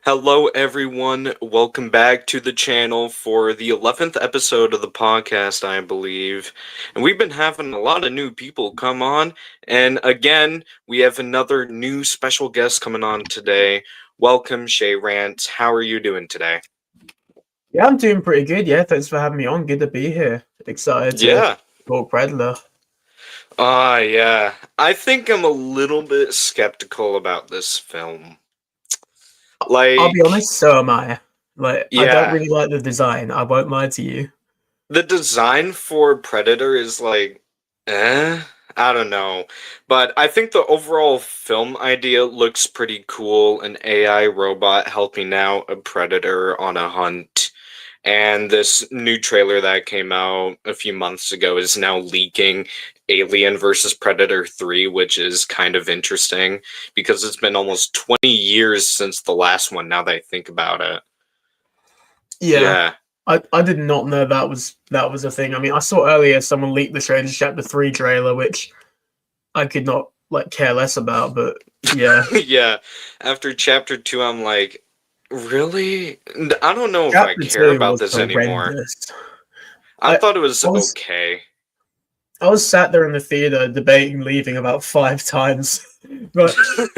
Hello, everyone. Welcome back to the channel for the 11th episode of the podcast, I believe. And we've been having a lot of new people come on. And again, we have another new special guest coming on today. Welcome, Shay Rant. How are you doing today? Yeah, I'm doing pretty good. Yeah, thanks for having me on. Good to be here. Excited to Yeah. talk Predator. Yeah. I think I'm a little bit skeptical about this film. I'll be Like, honest, so am I. I don't yeah. really like the design. I won't lie to you. The design for Predator is like, I don't know. But I think the overall film idea looks pretty cool. An AI robot helping out a predator on a hunt. And this new trailer that came out a few months ago is now leaking Alien versus Predator 3, which is kind of interesting because it's been almost 20 years since the last one, now that I think about it. Yeah, Yeah. I did not know that was a thing. I mean, I saw earlier someone leaked the Stranger Chapter 3 trailer, which I could not care less about. But yeah, Yeah, after chapter 2, I'm like, really? I don't know if I Chapter care 2 about was this anymore. horrendous. I I thought it was I was okay. I was sat there in the theater debating leaving about 5 times, but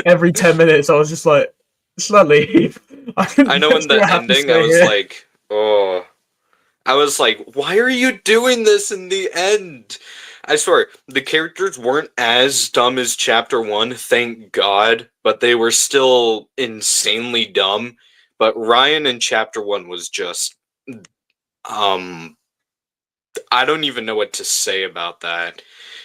every 10 minutes I was just like, "Should I leave? I I don't know in see the what happens ending, I stay was here." like, oh. I was like, why are you doing this in the end? I swear, the characters weren't as dumb as chapter 1, thank God, but they were still insanely dumb. But Ryan in chapter 1 was just, um, I don't even know what to say about that.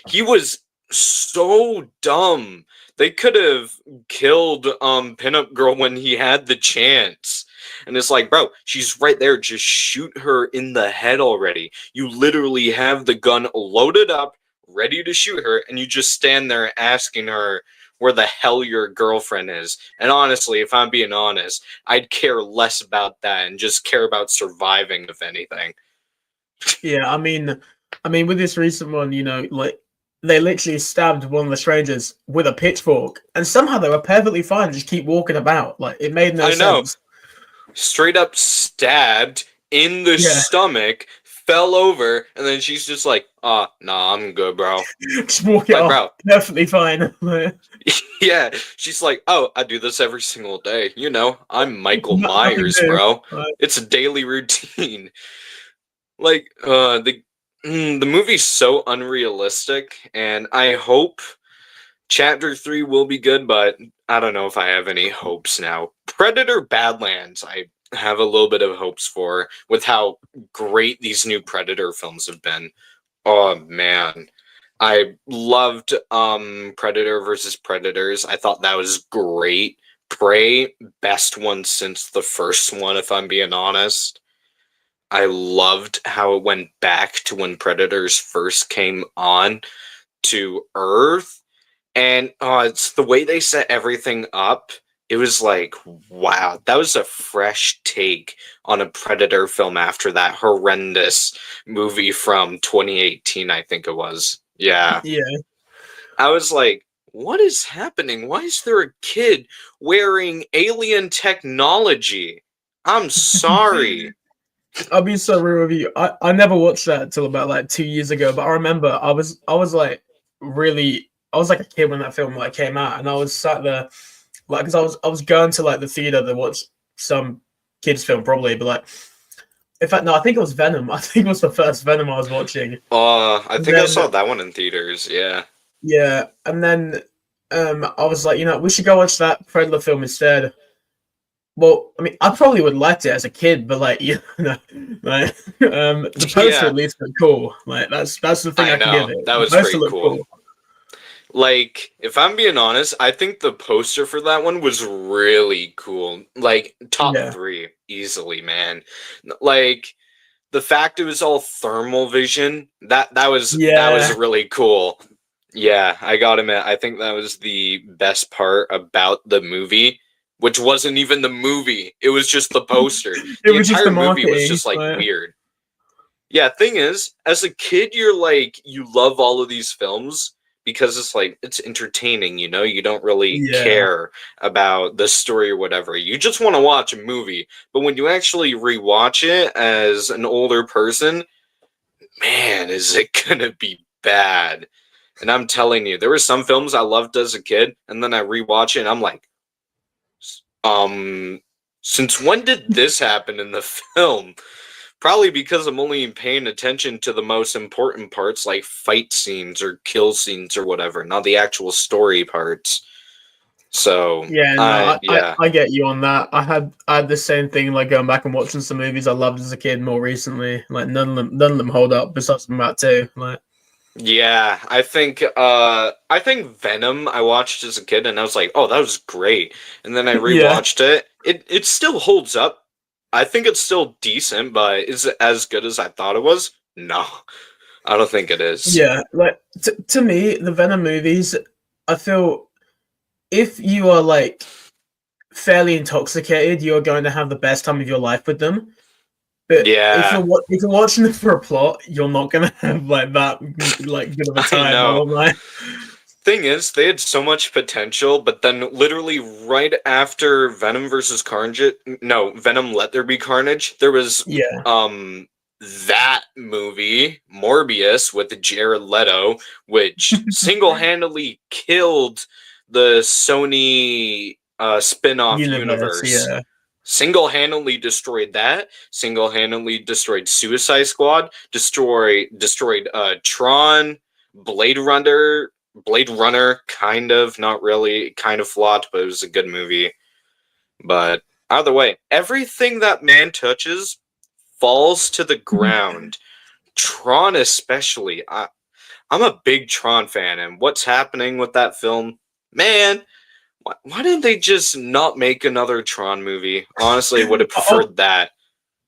He was so dumb. They could have killed Pinup Girl when he had the chance. And it's like, bro, she's right there. Just shoot her in the head already. You literally have the gun loaded up, ready to shoot her, and you just stand there asking her where the hell your girlfriend is. And honestly, if I'm being honest, I'd care less about that and just care about surviving, if anything. Yeah, I mean, with this recent one, they literally stabbed one of the strangers with a pitchfork, and somehow they were perfectly fine, just keep walking about. Like it made no I know. sense. Straight up stabbed in the Yeah, stomach, fell over, and then she's just like, nah, I'm good, bro. just walk it Like, off, bro, perfectly fine. yeah. She's like, oh, I do this every single day. You know, I'm Michael Nothing Myers, new. bro. It's a daily routine. Like, the movie's so unrealistic, and I hope Chapter 3 will be good, but I don't know if I have any hopes now. Predator Badlands, I have a little bit of hopes for with how great these new Predator films have been. Oh man. I loved Predator versus Predators. I thought that was great. Prey, best one since the first one, if I'm being honest. I loved how it went back to when Predators first came on to Earth, and it's the way they set everything up. It was like, wow, that was a fresh take on a Predator film after that horrendous movie from 2018, I think it was. Yeah. Yeah. I was like, what is happening? Why is there a kid wearing alien technology? I'm sorry. I'll be so real with you. I never watched that until about like 2 years ago, but I remember I was like really I was like a kid when that film came out, and I was sat there because I was going to like the theater to watch some kids film probably, but like in fact no, I think it was Venom. I think it was the first Venom I was watching. I And think I then saw that one in theaters. Yeah. yeah, and then I was like, we should go watch that Predator film instead. Well, I mean, I probably would liked it as a kid, but like, like, the poster Yeah, at least looked cool. Like, that's the thing I I can give know. it. That The was poster pretty looked cool. cool. Like, if I'm being honest, I think the poster for that one was really cool. Like, top Yeah, 3 easily, man. Like, the fact it was all thermal vision, that was yeah, really cool. Yeah, I gotta admit, I think that was the best part about the movie, which wasn't even the movie. It was just the poster. it The was just entire the movie was marketing. just like Like, weird. Yeah, thing is, as a kid, you're like, you love all of these films because it's like it's entertaining, you know. You don't really Yeah. care about the story or whatever. You just want to watch a movie. But when you actually rewatch it as an older person, man, is it gonna be bad. And I'm telling you, there were some films I loved as a kid, and then I rewatch it and I'm like, um, since when did this happen in the film? Probably because I'm only paying attention to the most important parts, like fight scenes or kill scenes or whatever, not the actual story parts. So, Yeah, no, yeah. I get you on that. I had the same thing, like going back and watching some movies I loved as a kid more recently. Like none of them hold up besides from that too. Like Yeah, I think Venom I watched as a kid and I was like, "Oh, that was great." And then I yeah. rewatched it. It still holds up. I think it's still decent, but is it as good as I thought it was? No. I don't think it is. Yeah, like to me, the Venom movies, I feel if you are like fairly intoxicated, you're going to have the best time of your life with them. But Yeah, if you're watching them for a plot, you're not gonna have like that like good of a I time. I know. won't lie. Thing is, they had so much potential, but then literally right after Venom versus Carnage, no, Venom Let There Be Carnage, there was Yeah, that movie, Morbius, with Jared Leto, which single-handedly killed the Sony spin-off universe. universe. Yeah, Single-handedly destroyed that. Single-handedly destroyed Suicide Squad. Destroyed Tron, Blade Runner. Blade Runner, kind of, not really, kind of flopped, but it was a good movie. But either way, everything that man touches falls to the ground. Tron, especially. I'm a big Tron fan, and what's happening with that film, man? Why didn't they just not make another Tron movie? Honestly, would have I'll, preferred that.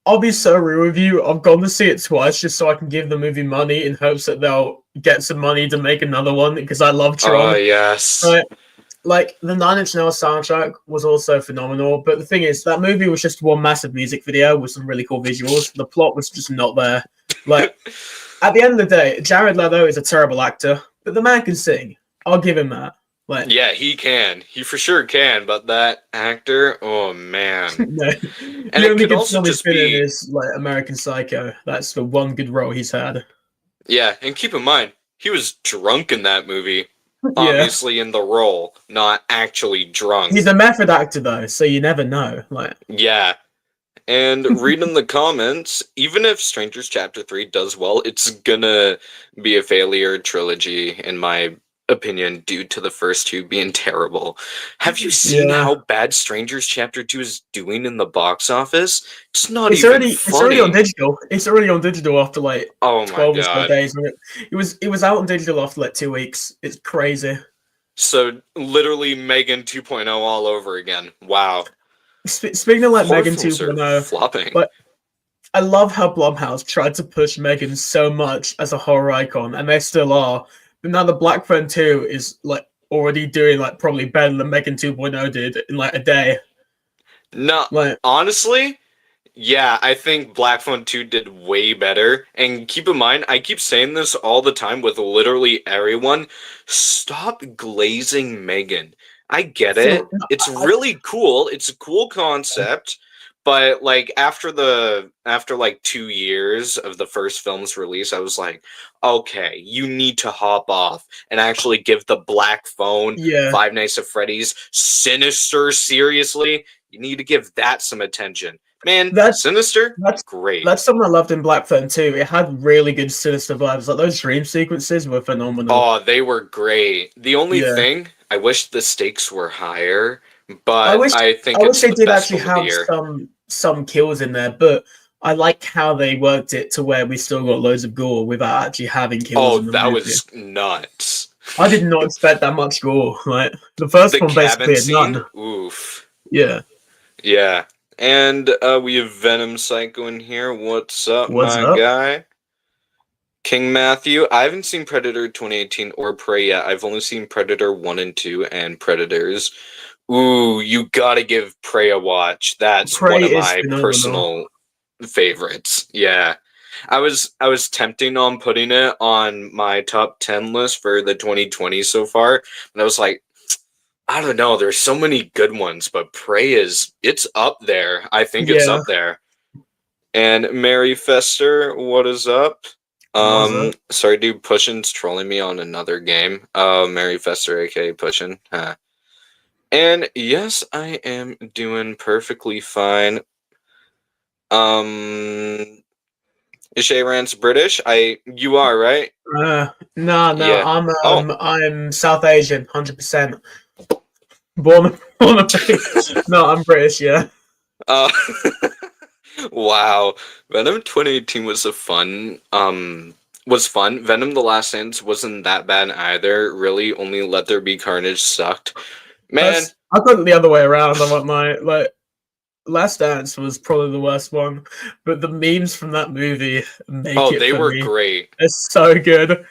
I'll be so real with you. I've gone to see it twice just so I can give the movie money in hopes that they'll get some money to make another one because I love Oh, Tron. yes. Right. Like the Nine Inch Nails soundtrack was also phenomenal, but the thing is, that movie was just one massive music video with some really cool visuals. The plot was just not there. Like at the end of the day, Jared Leto is a terrible actor, but the man can sing. I'll give him that. Like Yeah, he can. He for sure can, but that actor, oh man. no, And the it only could good also film he's just been in be, is like American Psycho. That's the one good role he's had. yeah, and keep in mind, he was drunk in that movie. Yeah, Obviously in the role, not actually he's drunk. a method actor though, so you never know. Like Yeah. And reading the comments, even if Strangers Chapter 3 does well, it's gonna be a failure trilogy, in my opinion, due to the first two being terrible. Have you seen yeah. how bad Strangers Chapter 2 is doing in the box office? It's not even It's already on funny. digital. It's already on digital after like Oh my 12 or so god. days. It was out on digital after like 2 weeks. It's crazy. So, literally Megan 2.0 all over again. Wow. Speaking of like Horror Megan films are 2.0, flopping. but I love how Blumhouse tried to push Megan so much as a horror icon, and they still are. But now the Black Phone 2 is like already doing like probably better than Megan 2.0 did in like a day. No, Like honestly, yeah, I think Black Phone 2 did way better. And keep in mind, I keep saying this all the time with literally everyone. Stop glazing Megan. I get for it. It's really cool. It's a cool concept. But like after like 2 years of the first film's release, I was like, okay, you need to hop off and actually give the Black Phone, yeah, Five Nights at Freddy's, Sinister, seriously. You need to give that some attention. Man, that Sinister, that's great. that's something I loved in Black Phone 2. It had really good sinister vibes. Like those dream sequences were phenomenal. Oh, they were great. The only Yeah. thing, I wish the stakes were higher, I but wish I I think wish it's they the did best actually film of the have year. some kills in there, but I like how they worked it to where we still got loads of gore without actually having kills Oh, in the that movie. was nuts. I did not expect that much gore. Like the first The one basically cabin had scene, none. oof. Yeah. Yeah. And we have Venom Psycho in here. What's up, What's my up? guy? King Matthew. I haven't seen Predator 2018 or Prey yet. I've only seen Predator 1 and 2 and Predators. Ooh, you gotta give Prey a watch. That's Prey one of is my phenomenal. personal favorites. Yeah. I was tempting on putting it on my top 10 list for the 2020 so far, and I was like, I don't know, there's so many good ones, but Prey it's up there. I think it's Yeah, up there. And Mary Fester, what is up? was it? Sorry, dude, Pushin's trolling me on another game. Mary Fester, aka Pushin. Huh. And yes, I am doing perfectly fine. Um, Shay Rance British. You are right. No, Yeah. Oh. I'm South Asian, 100%. Born and raised. No, I'm British. Yeah, Uh. Wow. Venom 2018 was fun. Venom The Last Dance wasn't that bad either. Really, only Let There Be Carnage sucked. Man, I got it the other way around. I want my like Last Dance was probably the worst one, but the memes from that movie make oh, it they for were me. great. It's so good.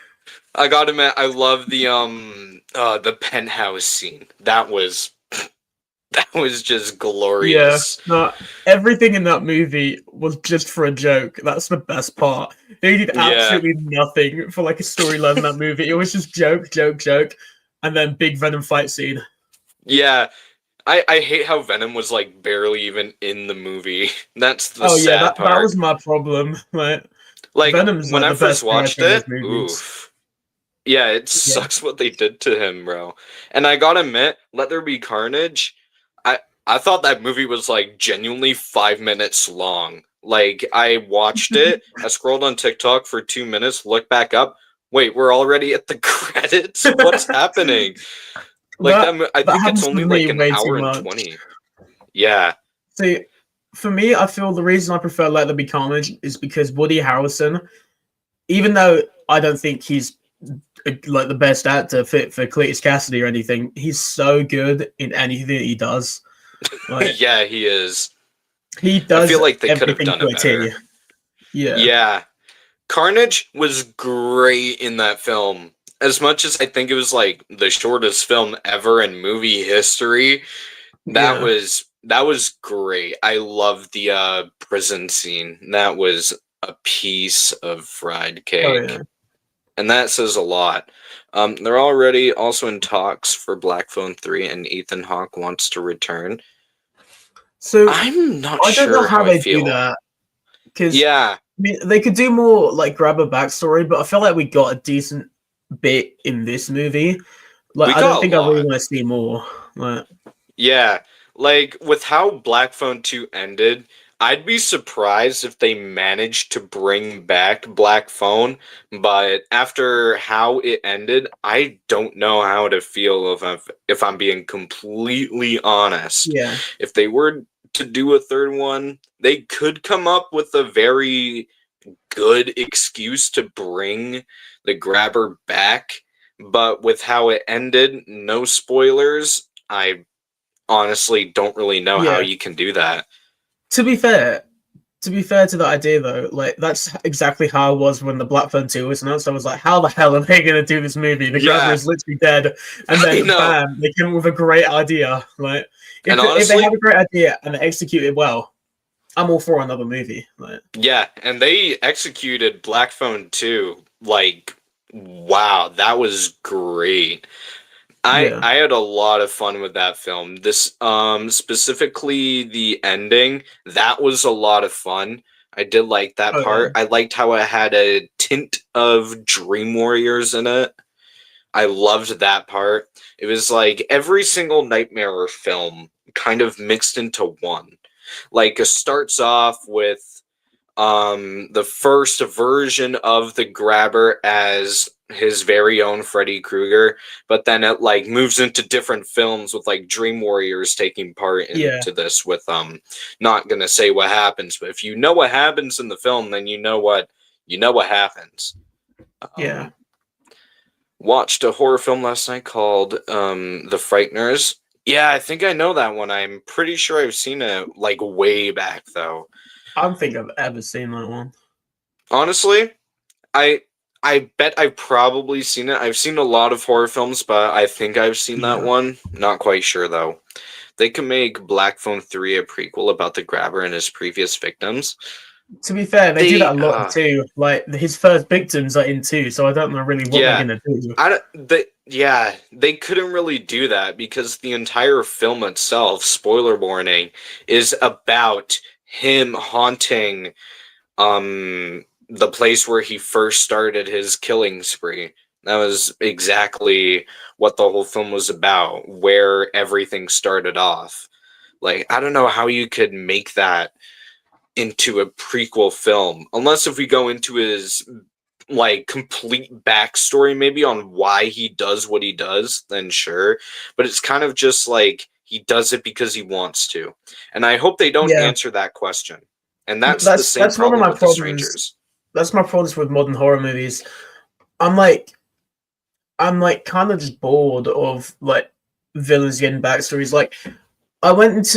I gotta admit, I love the penthouse scene. That was just Yeah, glorious. no, everything in that movie was just for a joke. That's the best part. They did Yeah. absolutely nothing for like a storyline in that movie. It was just joke, joke, joke, and then big Venom fight scene. Yeah. I hate how Venom was like barely even in the movie. That's the Oh yeah, sad that part. was my problem. Like Like Venom's when like I the first best watched character in those it, movies. oof. Yeah, it Yeah. sucks what they did to him, bro. And I gotta admit, Let There Be Carnage, I thought that movie was like genuinely 5 minutes long. Like I watched it, I scrolled on TikTok for 2 minutes, looked back up. Wait, we're already at the credits? What's happening? Like that I that think it's happens to only me like an way too hour and much. 20. Yeah. See, for me, I feel the reason I prefer Let There Be Carnage is because Woody Harrelson, even though I don't think he's like the best actor fit for Cletus Cassidy or anything, he's so good in anything that he does. Like Yeah, he is. he I does feel like they could have everything done to it a better. T. Yeah. Yeah. Carnage was great in that film. As much as I think it was like the shortest film ever in movie history, Yeah. that was great. I love the prison scene. That was a piece of fried Oh yeah. cake. And that says a lot. They're already also in talks for Black Phone 3 and Ethan Hawke wants to return. So I'm not I don't know sure how how I they do feel. that because Yeah, I mean they could do more like grab a backstory, but I feel like we got a decent bit in this movie. Like we I don't got a think I really lot. want to see more. Like Yeah, like with how Black Phone 2 ended, I'd be surprised if they managed to bring back Black Phone, but after how it ended, I don't know how to feel if I'm being completely honest. yeah, If they were to do a third one, they could come up with a very good excuse to bring the grabber back, but with how it ended, no spoilers, I honestly don't really know how yeah. you can do that. To be fair, to be fair to the idea though, like that's exactly how I was when the Black Phone 2 was announced. I was like, how the hell are they gonna do this movie? The grabber Yeah, is literally dead, and I then know. bam, they came up with a great idea. Like And if they have honestly, a great idea and they execute it well, I'm all for another movie. Like yeah, and they executed Black Phone 2 like wow, that was great. yeah, I had a lot of fun with that film. This specifically the ending, that was a lot of fun. I did like that oh yeah, part. I liked how it had a tint of Dream Warriors in it. I loved that part. It was like every single Nightmare film kind of mixed into one. Like it starts off with the first version of the grabber as his very own Freddy Krueger, but then it like moves into different films with like Dream Warriors taking part yeah, into this with not gonna say what happens, but if you know what happens in the film, then you know what happens. yeah. Um Watched a horror film last night called The Frighteners. Yeah, I think I know that one. I'm pretty sure I've seen it like way back though. I don't think I've ever seen that one. Honestly, I I bet I've probably seen it. I've seen a lot of horror films, but I think I've seen that Yeah, one. Not quite sure though. They can make Black Phone 3 a prequel about the grabber and his previous victims. To be fair, they do They that a lot in two. Like his first victims are in two, so I don't know really what they're yeah, gonna do. they couldn't really do that because the entire film itself, spoiler warning, is about him haunting the place where he first started his killing spree. That was exactly what the whole film was about, where everything started off. Like, I don't know how you could make that into a prequel film, unless if we go into his like complete backstory maybe on why he does what he does, then sure. But it's kind of just like he does it because he wants to. And I hope they don't Yeah, answer that question. And that's the same that's one of problem my with The problems. Strangers. That's my problems with modern horror movies. I'm like, I'm like kind of just bored of like villains getting backstories. Like, I watched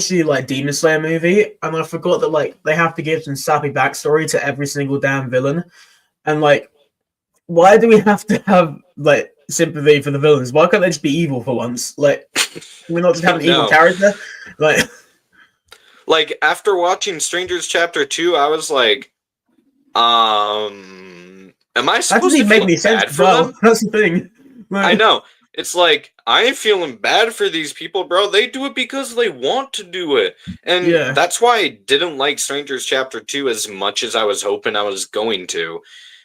the like Demon Slayer movie, and I forgot that like they have to give some sappy backstory to every single damn villain. And like, why do we have to have like sympathy for the villains? Why can't they just be evil for once? Like, can we not just have an evil No. character? Like, Like after watching Strangers Chapter 2, I was like, am I that doesn't supposed to even make feel any sense bad as for well. them? That's the thing. I Like, know. It's like I ain't feeling bad for these people, bro. They do it because they want to do it. And yeah, that's why I didn't like Strangers Chapter 2 as much as I was hoping I was going to,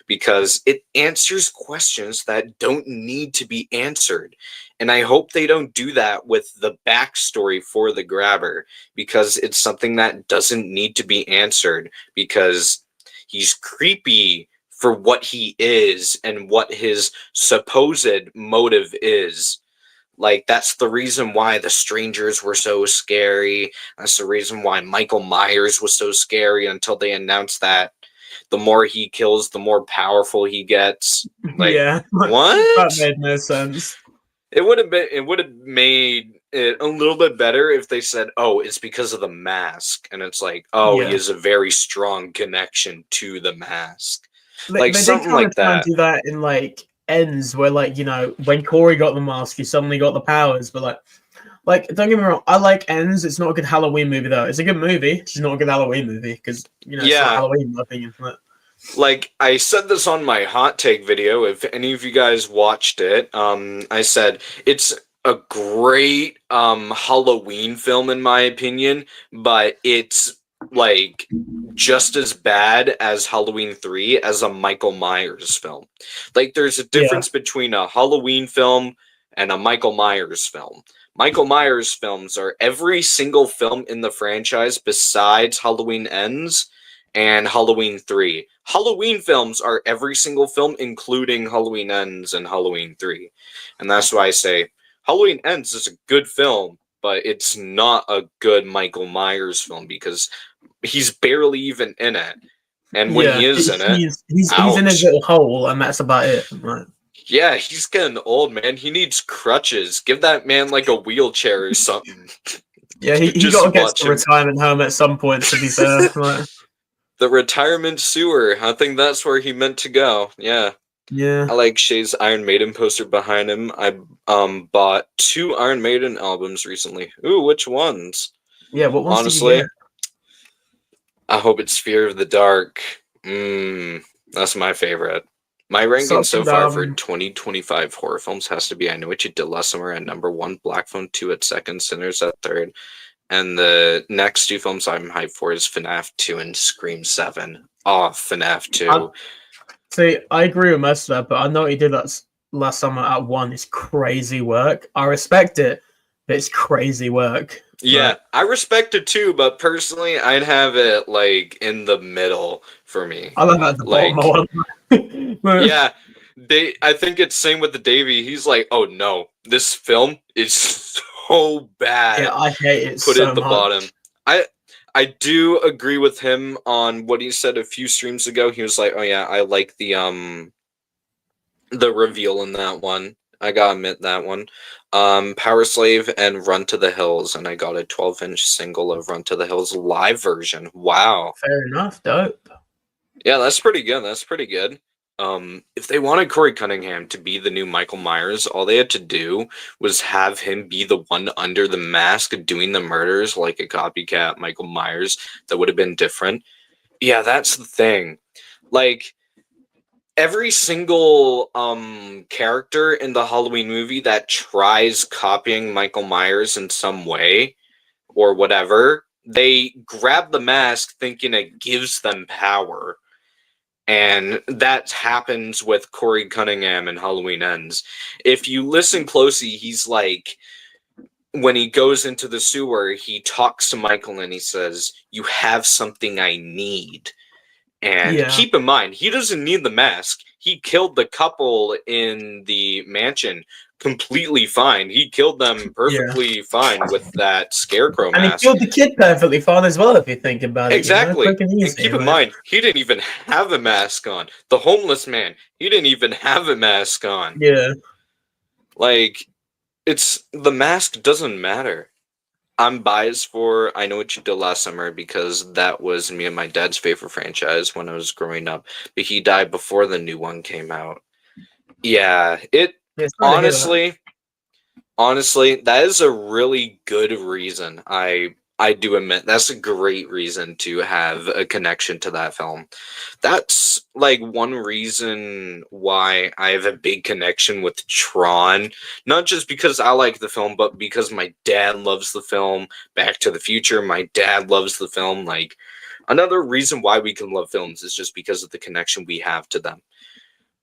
because it answers questions that don't need to be answered. And I hope they don't do that with the backstory for the grabber, because it's something that doesn't need to be answered, because he's creepy for what he is and what his supposed motive is. Like, that's the reason why the strangers were so scary. That's the reason why Michael Myers was so scary until they announced that the more he kills, the more powerful he gets. Like, yeah, that what? made no sense. It would have made it a little bit better if they said, "Oh, it's because of the mask." And it's like, "Oh, he Yeah, has a very strong connection to the mask." Like they did something kind like of try and that. do that in like ends where like when Corey got the mask, he suddenly got the powers. But like don't get me wrong, I like Ends. It's not a good Halloween movie though. It's a good movie. It's just not a good Halloween movie because it's not Yeah, Halloween in my opinion. But like I said this on my hot take video. If any of you guys watched it, I said it's a great Halloween film in my opinion, but it's like just as bad as Halloween 3 as a Michael Myers film. Like there's a yeah, difference between a Halloween film and a Michael Myers film. Michael Myers films are every single film in the franchise besides Halloween Ends and Halloween 3. Halloween films are every single film, including Halloween Ends and Halloween 3. And that's why I say Halloween Ends is a good film, but it's not a good Michael Myers film because he's barely even in it. And when yeah. he is in it, He's in his ouch. little hole, and that's about it. Like, Yeah, he's getting old, man. He needs crutches. Give that man like a wheelchair or something. yeah, he got Just to get to watch the him. retirement home at some point. To be fair, like, The retirement sewer. I think that's where he meant to go. Yeah. yeah, I like Shay's Iron Maiden poster behind him. I bought 2 Iron Maiden albums recently. Ooh, which ones? yeah. What ones did you Honestly, get? I hope it's Fear of the Dark. That's my favorite. My ranking Such so good far for album. 2025 horror films has to be I Know What You Did Last Summer at number one, Black Phone 2 at second, Sinners at third. And the next 2 films I'm hyped for is FNAF 2 and Scream 7. Oh, FNAF I 2. see. I agree with most of that, but I know what he did that last summer at one is crazy work. I respect it, but it's crazy work. Yeah, Like, I respect it too, but personally, I'd have it like in the middle for me. I love that at the bottom. I Like, want but, yeah, I think it's same with the Davy. He's like, "Oh no, this film is so yeah, bad." I hate it Put it so at the much. bottom. I I do agree with him on what he said a few streams ago. He was like, "Oh yeah, I like the reveal in that one. I gotta admit that one. Power Slave and Run to the Hills, and I got a 12-inch single of Run to the Hills live version. Wow. Fair enough, dope. Yeah, that's pretty good. That's pretty good. If they wanted Corey Cunningham to be the new Michael Myers, all they had to do was have him be the one under the mask doing the murders like a copycat Michael Myers. That would have been different. Yeah, that's the thing. Like, every single character in the Halloween movie that tries copying Michael Myers in some way or whatever, they grab the mask thinking it gives them power. And that happens with Corey Cunningham in Halloween Ends. If you listen closely, he's like, when he goes into the sewer, he talks to Michael and he says, "You have something I need." And Yeah, keep in mind, he doesn't need the mask. He killed the couple in the mansion completely fine. He killed them yeah. perfectly fine with that scarecrow And he mask. killed the kid perfectly fine as well, if you think about it, Exactly. quick and And easy. keep in Like, mind, he didn't even have a mask on. The homeless man, he didn't even have a mask on. yeah, Like, it's the mask doesn't matter. I'm biased for I Know What You Did Last Summer because that was me and my dad's favorite franchise when I was growing up. But he died before the new one came out. Yeah, it yeah, sorry to hear that. honestly, honestly, that is a really good reason. I do admit that's a great reason to have a connection to that film. That's like one reason why I have a big connection with Tron. Not just because I like the film, but because my dad loves the film. Back to the Future, my dad loves the film. Like, another reason why we can love films is just because of the connection we have to them.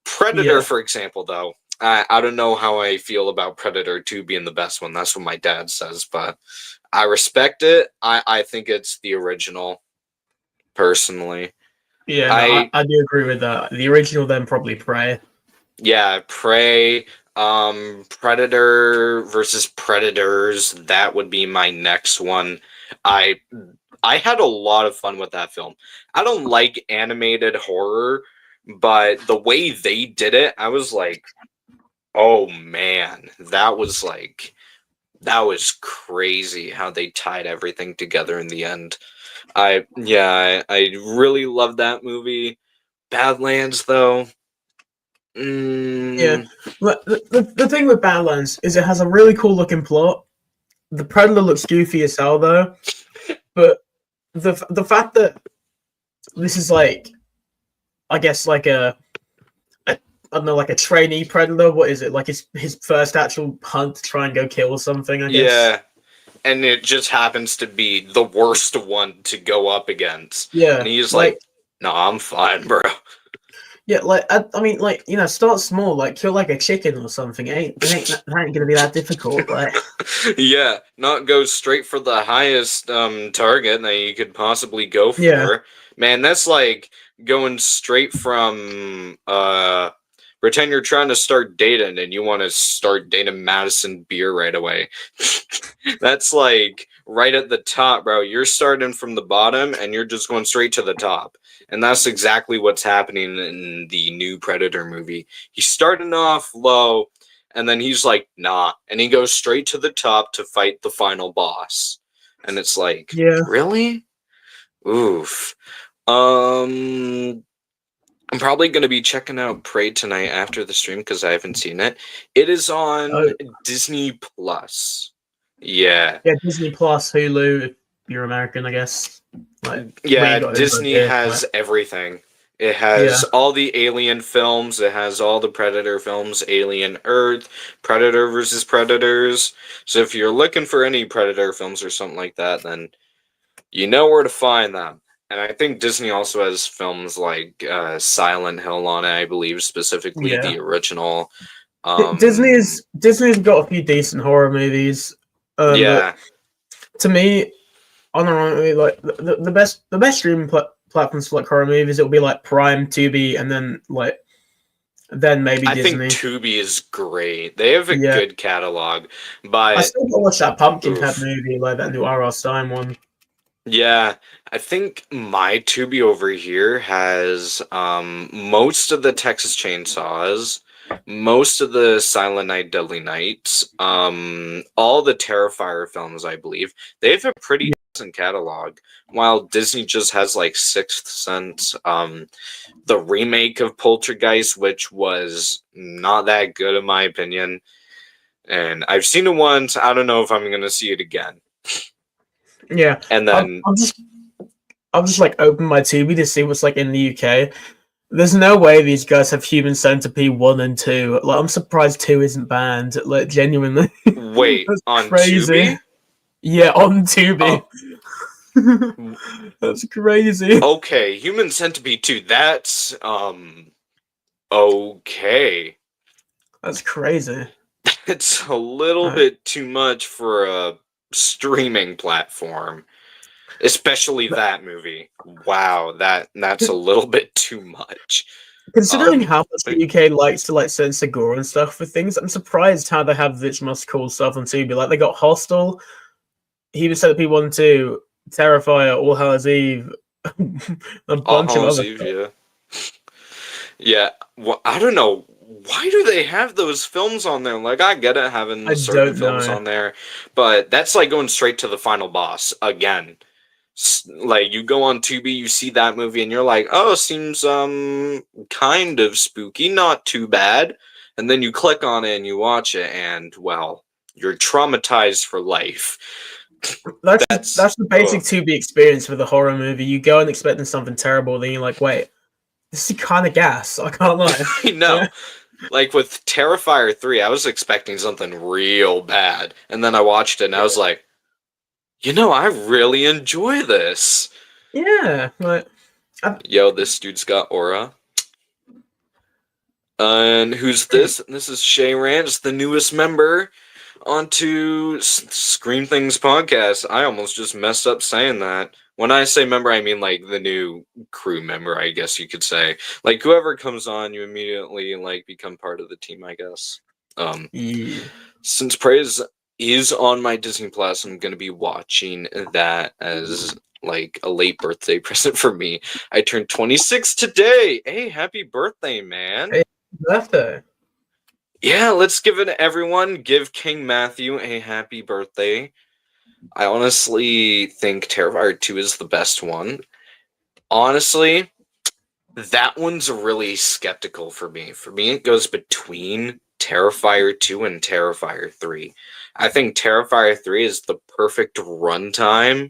Predator, Yeah, for example, though, I don't know how I feel about Predator 2 being the best one. That's what my dad says, but I respect it. I think it's the original, personally. yeah, no, I I do agree with that. The original, then probably Prey. Yeah, Prey, Predator versus Predators, that would be my next one. I I had a lot of fun with that film. I don't like animated horror, but the way they did it, I was like, "Oh man, that was crazy how they tied everything together in the end." I really love that movie. Badlands though. Yeah, Mm, but the thing with Badlands is it has a really cool looking plot. The Predator looks goofy as hell though, but the fact that this is like, I guess like a I don't know, like a trainee Predator. What is it? Like his first actual hunt to try and go kill something, I guess. yeah, and it just happens to be the worst one to go up against. And Yeah, he's like like, "No, I'm fine, bro." yeah, like I mean, like start small, like kill like a chicken or something. It ain't gonna be that difficult. Like, Yeah, not go straight for the highest target that you could possibly go yeah, for. Man, that's like going straight from pretend you're trying to start dating and you want to start dating Madison Beer right away. That's like right at the top, bro. You're starting from the bottom and you're just going straight to the top. And that's exactly what's happening in the new Predator movie. He's starting off low and then he's like, "Nah." And he goes straight to the top to fight the final boss. And it's like, yeah. really? Oof. Um I'm probably going to be checking out Prey tonight after the stream because I haven't seen it. It is on Oh, Disney Plus. Yeah. yeah. Disney Plus, Hulu. If you're American, I guess. Like we Yeah, ain't got those over Disney here. Like, has everything. It yeah, has all the Alien films, it has all the Predator films, Alien Earth, Predator versus Predators. So if you're looking for any Predator films or something like that, then you know where to find them. And I think Disney also has films like Silent Hill on it, I believe, specifically yeah. the original. Disney's got a few decent horror movies. But Yeah, to me, unironically, like the best streaming platforms for like horror movies, it'll be like Prime, Tubi, and then like then maybe I think Disney. Tubi is great. They have a Yeah, good catalog, I but still gotta watch that Pumpkinhead oof. movie, like that new R.L. Stein one. Yeah, I think my Tubi over here has most of the Texas Chainsaws, most of the Silent Night Deadly Nights, all the Terrifier films, I believe. They have a pretty decent catalog, while Disney just has like Sixth Sense, the remake of Poltergeist, which was not that good in my opinion. And I've seen it once, I don't know if I'm gonna see it again. Yeah, And I'm, then I'm just I'll just like open my Tubi to see what's like in the UK. There's no way these guys have Human Centipede 1 and 2. Like, I'm surprised 2 isn't banned. Like, genuinely. Wait, That's on crazy. Tubi? Yeah, on Tubi. Oh, That's crazy. okay. Human Centipede 2. That's okay. That's crazy. It's a little Right. bit too much for a streaming platform, especially that movie. Wow, that's a little bit too much. Considering how much But the UK likes to like censor gore and stuff for things, I'm surprised how they have this much cool stuff on Tubi. Like they got Hostel, Human Centipede 1 2, Terrifier, All Hallows Eve, a All bunch of Hallows other Eve, stuff. yeah. Yeah, well, I don't know. Why do they have those films on there? Like, I get it having I certain don't films know. on there, but that's like going straight to the final boss again. Like, you go on Tubi, you see that movie, and you're like, oh, seems kind of spooky, not too bad. And then you click on it and you watch it, and well, you're traumatized for life. That's That's the basic ugh. 2B experience with a horror movie. You go in expecting something terrible, then you're like, wait, this is kind of gas. I can't lie. I know. Yeah. Like with Terrifier 3, I was expecting something real bad. And then I watched it and I was like, I really enjoy this. Yeah. Like, Yo, this dude's got aura. And who's this? This is Shay Ranch, the newest member onto Scream Things podcast. I almost just messed up saying that. When I say member, I mean like the new crew member, I guess you could say. Like whoever comes on, you immediately like become part of the team, I guess. yeah. Since Praise is on my Disney Plus, I'm gonna be watching that as like a late birthday present for me. I turned 26 today. Hey, happy birthday, man. Hey, birthday. Yeah, let's give it to everyone. Give King Matthew a happy birthday. I honestly think Terrifier 2 is the best one. Honestly, that one's really skeptical for me. For me, it goes between Terrifier 2 and Terrifier 3. I think Terrifier 3 is the perfect runtime,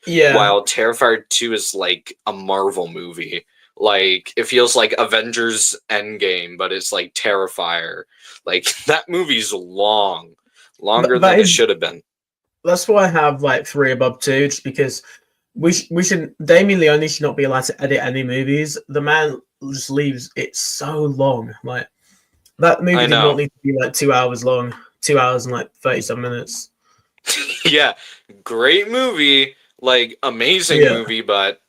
Yeah. while Terrifier 2 is like a Marvel movie. Like, it feels like Avengers Endgame, but it's like Terrifier. Like, that movie's long. Longer That than it is should have been. that's why I have like 3 above 2, just because we should Damien Leone should not be allowed to edit any movies. The man just leaves it so long. Like that movie I did not know. need to be like 2 hours long. 2 hours and like 37 minutes. Yeah, great movie. Like, amazing Yeah. movie, but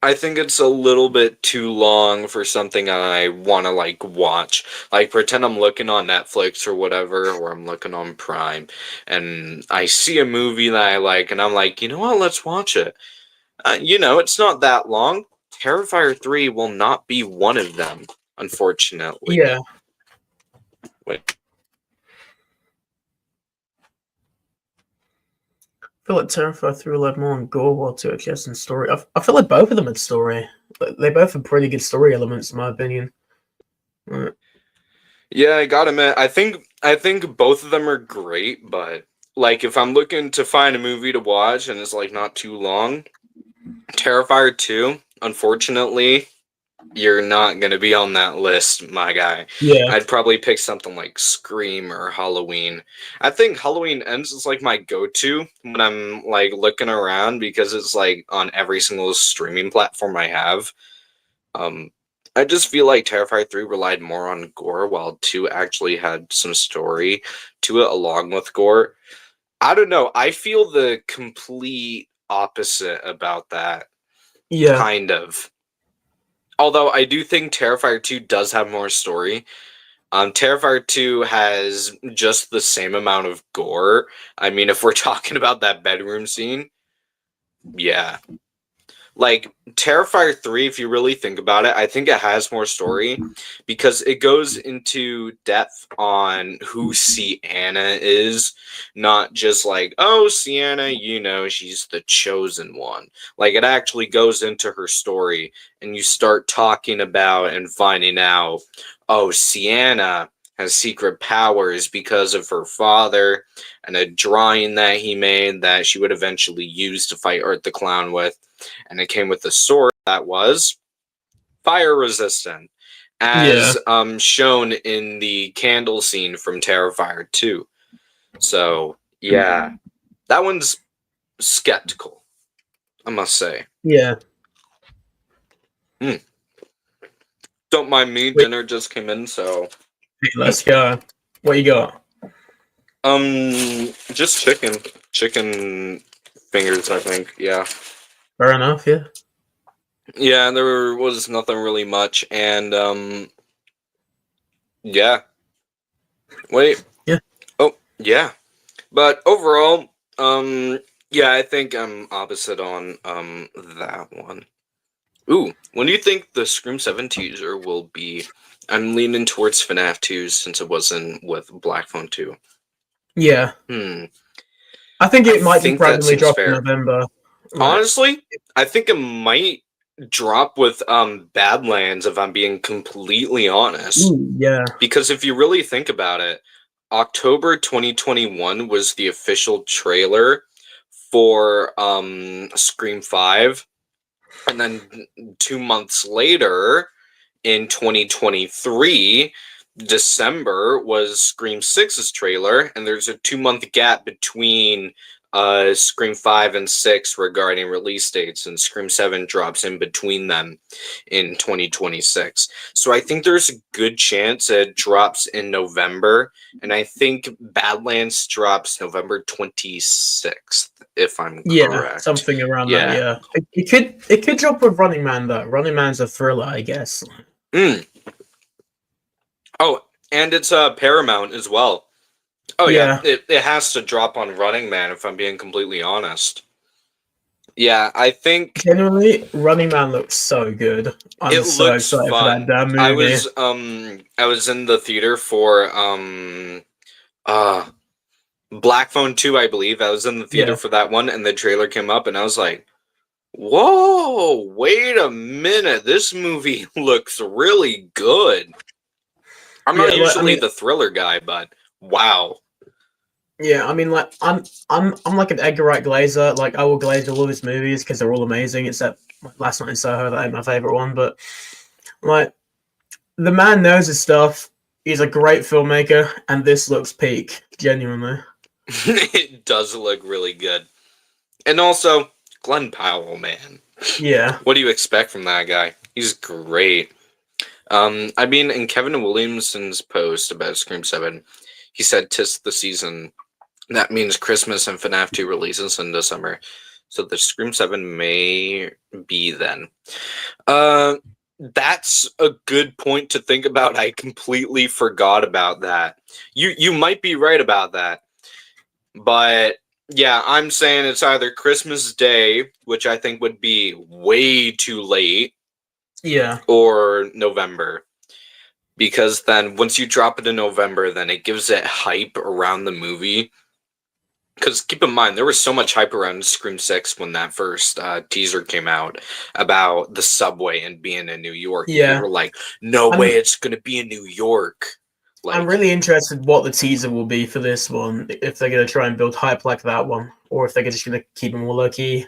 I think it's a little bit too long for something I want to like watch. Like pretend I'm looking on Netflix or whatever, or I'm looking on Prime, and I see a movie that I like, and I'm like, you know what? Let's watch it. It's not that long. Terrifier 3 will not be one of them, unfortunately. Yeah. Wait, I feel like Terrifier 3 relied more on gore while 2 actually has some story. I feel like both of them had story. They both have pretty good story elements, in my opinion. Right. yeah, I gotta admit, I think both of them are great, but like if I'm looking to find a movie to watch and it's like not too long, Terrifier 2, unfortunately, you're not going to be on that list, my guy. Yeah. I'd probably pick something like Scream or Halloween. I think Halloween Ends is like my go-to when I'm like looking around because it's like on every single streaming platform I have. Um, I just feel like Terrifier 3 relied more on gore while 2 actually had some story to it along with gore. I don't know. I feel the complete opposite about that, Yeah. kind of. Although I do think Terrifier 2 does have more story. Terrifier 2 has just the same amount of gore. I mean, if we're talking about that bedroom scene, yeah. Like, Terrifier 3, if you really think about it, I think it has more story because it goes into depth on who Sienna is, not just like, oh, Sienna, she's the chosen one. Like, it actually goes into her story, and you start talking about and finding out, oh, Sienna has secret powers because of her father and a drawing that he made that she would eventually use to fight Art the Clown with. And it came with a sword that was fire resistant, as shown in the candle scene from Terrifier 2. So, yeah, that one's skeptical, I must say. Yeah. Don't mind me, dinner just came in, so. Hey, let's go. What you got? Just chicken fingers, I think. Yeah. Fair enough. Yeah. Yeah, there was nothing really much, and yeah. Wait. Yeah. Oh, yeah. But overall, yeah, I think I'm opposite on that one. Ooh, when do you think the Scream 7 teaser will be? I'm leaning towards FNAF 2 since it wasn't with Black Phone 2. Yeah. I think it might be randomly drop in November. Honestly, I think it might drop with Badlands, if I'm being completely honest. Ooh, yeah. Because if you really think about it, October 2021 was the official trailer for Scream 5. And then 2 months later, in 2023, December was Scream 6's trailer, and there's a 2-month gap between Scream 5 and 6 regarding release dates, and Scream 7 drops in between them in 2026. So I think there's a good chance it drops in November, and I think Badlands drops November 26th, if I'm correct. Something around that, yeah. It could drop with Running Man, though. Running Man's a thriller, I guess. Oh, and it's Paramount as well. Oh, yeah. It has to drop on Running Man, if I'm being completely honest. Yeah, I think... Genuinely, Running Man looks so good. I'm so excited for that damn movie. I was in the theater for Black Phone 2, I believe. I was in the theater for that one, and the trailer came up, and I was like, whoa, wait a minute. This movie looks really good. I'm not usually the thriller guy, but wow. Yeah, I mean, like, I'm like an Edgar Wright Glazer. Like, I will glaze all of his movies because they're all amazing, except Last Night in Soho, that ain't my favorite one. But, like, the man knows his stuff. He's a great filmmaker, and this looks peak, genuinely. It does look really good. And also, Glenn Powell, man. Yeah. What do you expect from that guy? He's great. I mean, in Kevin Williamson's post about Scream 7, he said, "'Tis the season." That means Christmas and FNAF 2 releases in December. So the Scream 7 may be then. That's a good point to think about. I completely forgot about that. You might be right about that. But yeah, I'm saying it's either Christmas Day, which I think would be way too late. Yeah. Or November. Because then once you drop it in November, then it gives it hype around the movie. Because keep in mind, there was so much hype around Scream 6 when that first teaser came out about the subway and being in New York. Yeah. People were like, no way it's going to be in New York. Like, I'm really interested what the teaser will be for this one. If they're going to try and build hype like that one. Or if they're just going to keep it more low-key.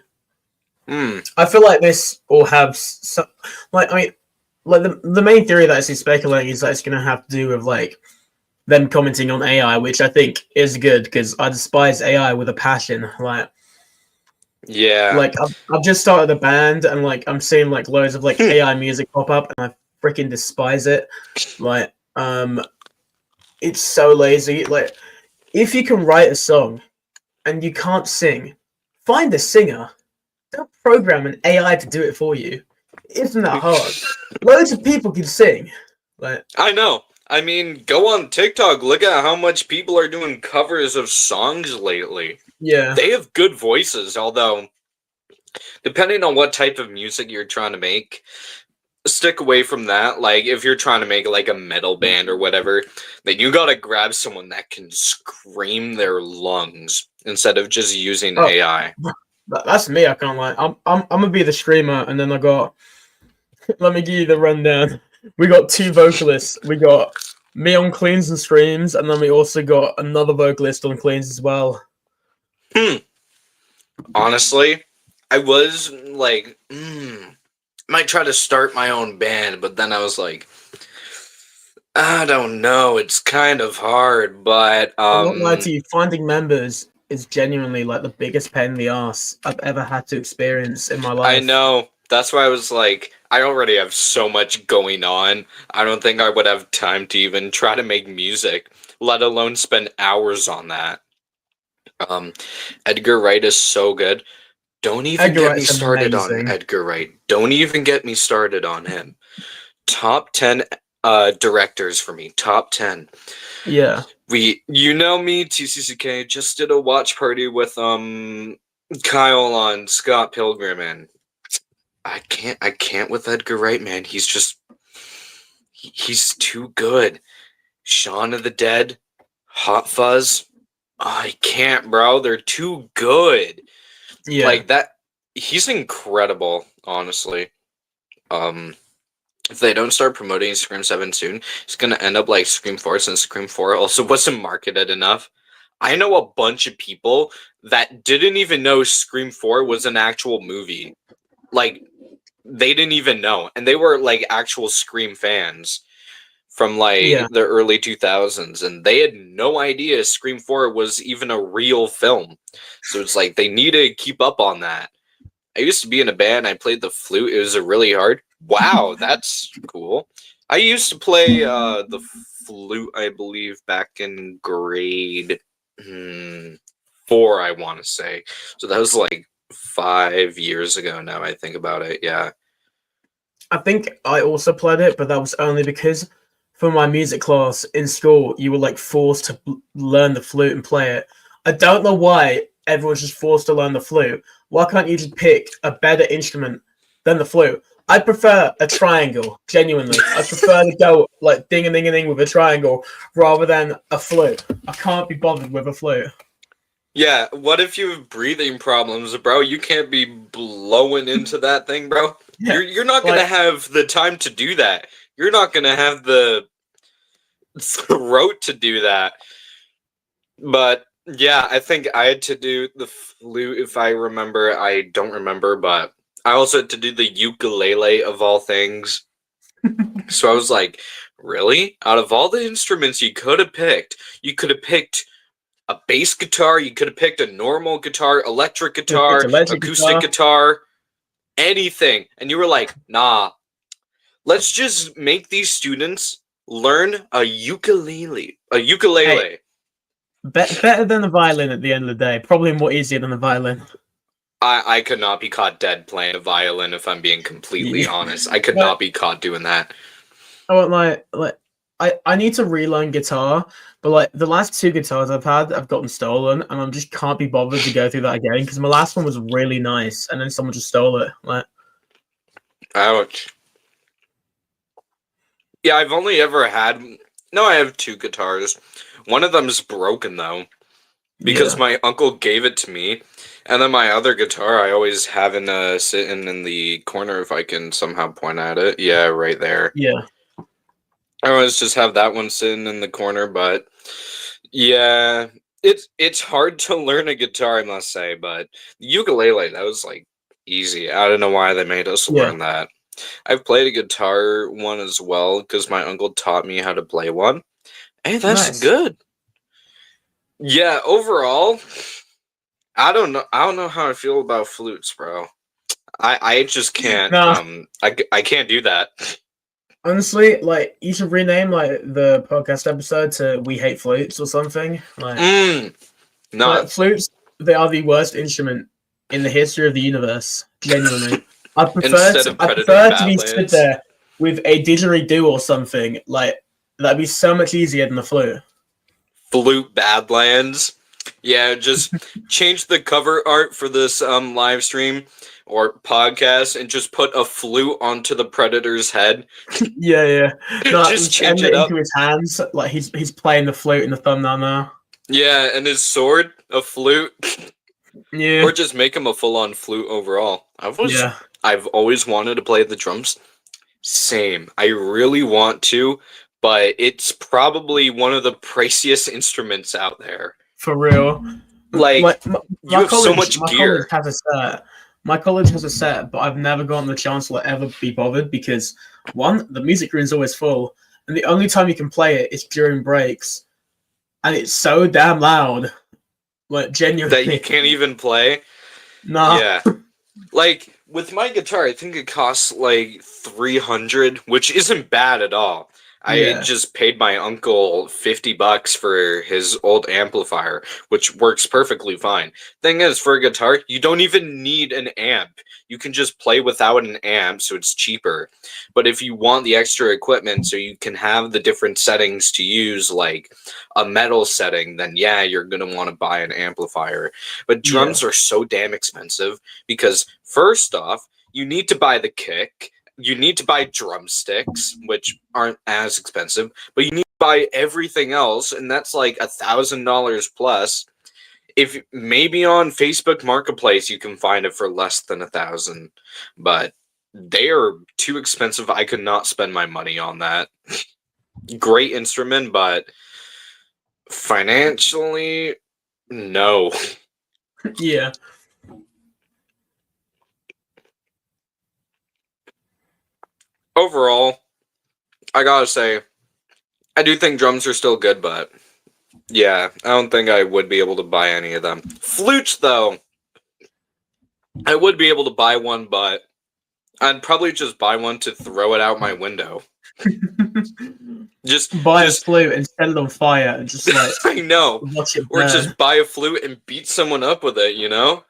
I feel like this will have some... Like, I mean... Like, the main theory that I see speculating is that it's going to have to do with, like, them commenting on AI, which I think is good, because I despise AI with a passion. Like, yeah. Like, I've just started a band, and, like, I'm seeing, like, loads of, like, AI music pop up, and I freaking despise it. Like, it's so lazy. Like, if you can write a song, and you can't sing, find a singer. Don't program an AI to do it for you. Isn't that hard? Loads of people can sing. Like, I know. I mean, go on TikTok. Look at how much people are doing covers of songs lately. Yeah. They have good voices, although, depending on what type of music you're trying to make, stick away from that. Like, if you're trying to make, like, a metal band or whatever, then you gotta grab someone that can scream their lungs instead of just using AI. That's me, I can't lie. I'm gonna be the streamer, and then I got... Let me give you the rundown. We got 2 vocalists. We got Me on Cleans and Screams, and then we also got another vocalist on Cleans as well. Honestly, I was like, might try to start my own band, but then I was like, I don't know. It's kind of hard, but I won't lie to you, finding members is genuinely like the biggest pain in the ass I've ever had to experience in my I life. know. That's why I was like, I already have so much going on. I don't think I would have time to even try to make music, let alone spend hours on that. Um, Edgar Wright is so good. Don't even Edgar get me Wright's started on amazing. Edgar Wright. Don't even get me started on him. Top 10 directors for me. Top 10. Yeah. You know me, TCCK, just did a watch party with Kyle on Scott Pilgrim, and I can't with Edgar Wright, man. He's too good. Shaun of the Dead, Hot Fuzz. I can't, bro. They're too good. Yeah. Like that, he's incredible, honestly. If they don't start promoting Scream 7 soon, it's gonna end up like Scream 4, since Scream 4 also wasn't marketed enough. I know a bunch of people that didn't even know Scream 4 was an actual movie. Like, they didn't even know. And they were like actual Scream fans from like the early 2000s, and they had no idea Scream 4 was even a real film. So it's like they need to keep up on that. I used to be in a band. I played the flute. It was really hard. Wow, that's cool. I used to play the flute, I believe, back in grade 4, I want to say. So that was like 5 years ago now, I think about it. Yeah. I think I also played it, but that was only because for my music class in school, you were like forced to learn the flute and play it. I don't know why everyone's just forced to learn the flute. Why can't you just pick a better instrument than the flute? I prefer a triangle, genuinely. I prefer to go like ding a ding a ding with a triangle rather than a flute. I can't be bothered with a flute. Yeah, what if you have breathing problems, bro? You can't be blowing into that thing, bro. Yeah, You're not gonna have the time to do that. You're not gonna have the throat to do that. But yeah, I think I had to do the flute, if I remember. I don't remember, but I also had to do the ukulele of all things. So I was like, really? Out of all the instruments you could have picked a bass guitar, you could have picked a normal guitar, electric guitar, acoustic guitar, anything. And you were like, nah, let's just make these students learn a ukulele. Hey, better than the violin at the end of the day. Probably more easier than the violin. I could not be caught dead playing a violin, if I'm being completely honest. I could not be caught doing that. I won't like I need to relearn guitar, but like the last 2 guitars I've had, I've gotten stolen, and I just can't be bothered to go through that again because my last one was really nice, and then someone just stole it. Like, ouch. Yeah, I've only ever had. No, I have 2 guitars. One of them's broken though, because my uncle gave it to me, and then my other guitar I always have sitting in the corner if I can somehow point at it. Yeah, right there. Yeah. I always just have that one sitting in the corner, but yeah, it's hard to learn a guitar, I must say. But ukulele, that was like easy. I don't know why they made us learn that. I've played a guitar one as well because my uncle taught me how to play one. Hey, that's good. Yeah, overall, I don't know how I feel about flutes, bro. I just can't. I can't do that. Honestly, like you should rename like the podcast episode to "We Hate Flutes" or something. Like, no, flutes. They are the worst instrument in the history of the universe. Genuinely, I prefer to be stood there with a didgeridoo or something. Like that'd be so much easier than the flute. Flute Badlands. Yeah, just change the cover art for this live stream or podcast and just put a flute onto the Predator's head. Yeah. No, just change it up into his hands. Like he's playing the flute in the thumbnail now. Yeah, and his sword, a flute. Yeah. Or just make him a full-on flute overall. I've always wanted to play the drums. Same. I really want to, but it's probably one of the priciest instruments out there. For real. Like, My you have so college, much gear. has a set. My college has a set, but I've never gotten the chance to ever be bothered because one, the music room's always full, and the only time you can play it is during breaks, and it's so damn loud, like genuinely. That you can't even play. Nah. Yeah. Like, with my guitar, I think it costs like 300, which isn't bad at all. I just paid my uncle $50 for his old amplifier, which works perfectly fine. Thing is, for a guitar, you don't even need an amp. You can just play without an amp, so it's cheaper. But if you want the extra equipment so you can have the different settings to use, like a metal setting, then yeah, you're going to want to buy an amplifier. But drums are so damn expensive because, first off, you need to buy the kick. You need to buy drumsticks, which aren't as expensive, but you need to buy everything else, and that's like $1,000 plus. If maybe on Facebook Marketplace you can find it for less than 1,000, but they are too expensive. I could not spend my money on that. Great instrument, but financially, no. Yeah. Overall, I gotta say, I do think drums are still good, but yeah, I don't think I would be able to buy any of them. Flutes, though, I would be able to buy one, but I'd probably just buy one to throw it out my window. Just buy a flute and set it on fire and just like I know, watch it or burn. just buy a flute and beat someone up with it. You know?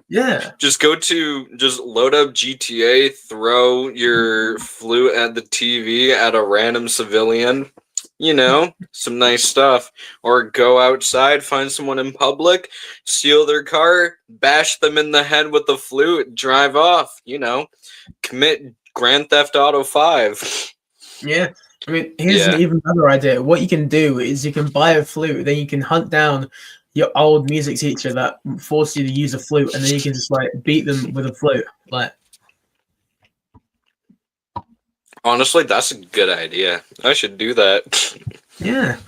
Yeah. Just load up GTA, throw your flute at the TV at a random civilian. You know, some nice stuff. Or go outside, find someone in public, steal their car, bash them in the head with the flute, drive off. You know, commit Grand Theft Auto 5. Yeah. I mean, here's an even better idea. What you can do is you can buy a flute, then you can hunt down your old music teacher that forced you to use a flute, and then you can just like beat them with a flute. Like, honestly, that's a good idea. I should do that. Yeah.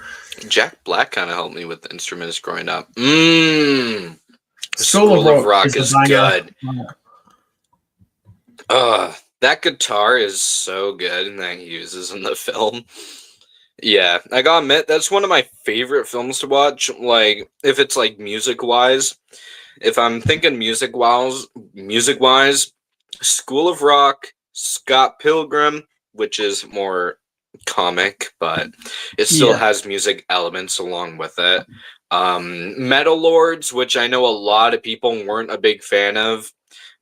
Jack Black kind of helped me with the instruments growing up. School of Rock is good. That guitar is so good that he uses in the film. Yeah, I gotta admit, that's one of my favorite films to watch. Like, if it's like music-wise, if I'm thinking music-wise, School of Rock, Scott Pilgrim, which is more comic, but it still has music elements along with it. Metal Lords, which I know a lot of people weren't a big fan of,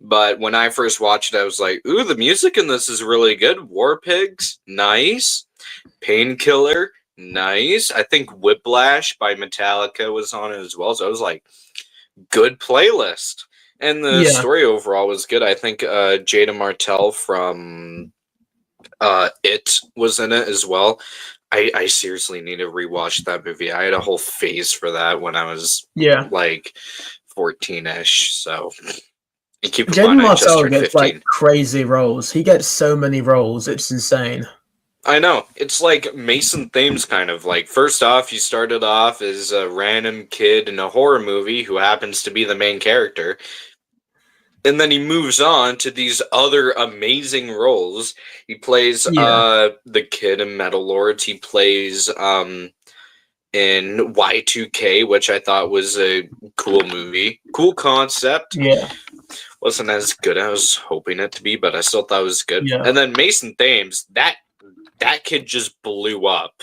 but when I first watched it, I was like, ooh, the music in this is really good. War Pigs, nice. Painkiller, nice. I think Whiplash by Metallica was on it as well. So I was like, good playlist. And the story overall was good. I think Jada Martell from It was in it as well. I seriously need to rewatch that movie. I had a whole phase for that when I was like 14-ish. So Jada Martell gets like crazy roles. He gets so many roles. It's insane. I know. It's like Mason Thames kind of. Like, first off, he started off as a random kid in a horror movie who happens to be the main character. And then he moves on to these other amazing roles. He plays the kid in Metal Lords. He plays in Y2K, which I thought was a cool movie. Cool concept. Yeah. Wasn't as good as I was hoping it to be, but I still thought it was good. Yeah. And then Mason Thames, that kid just blew up.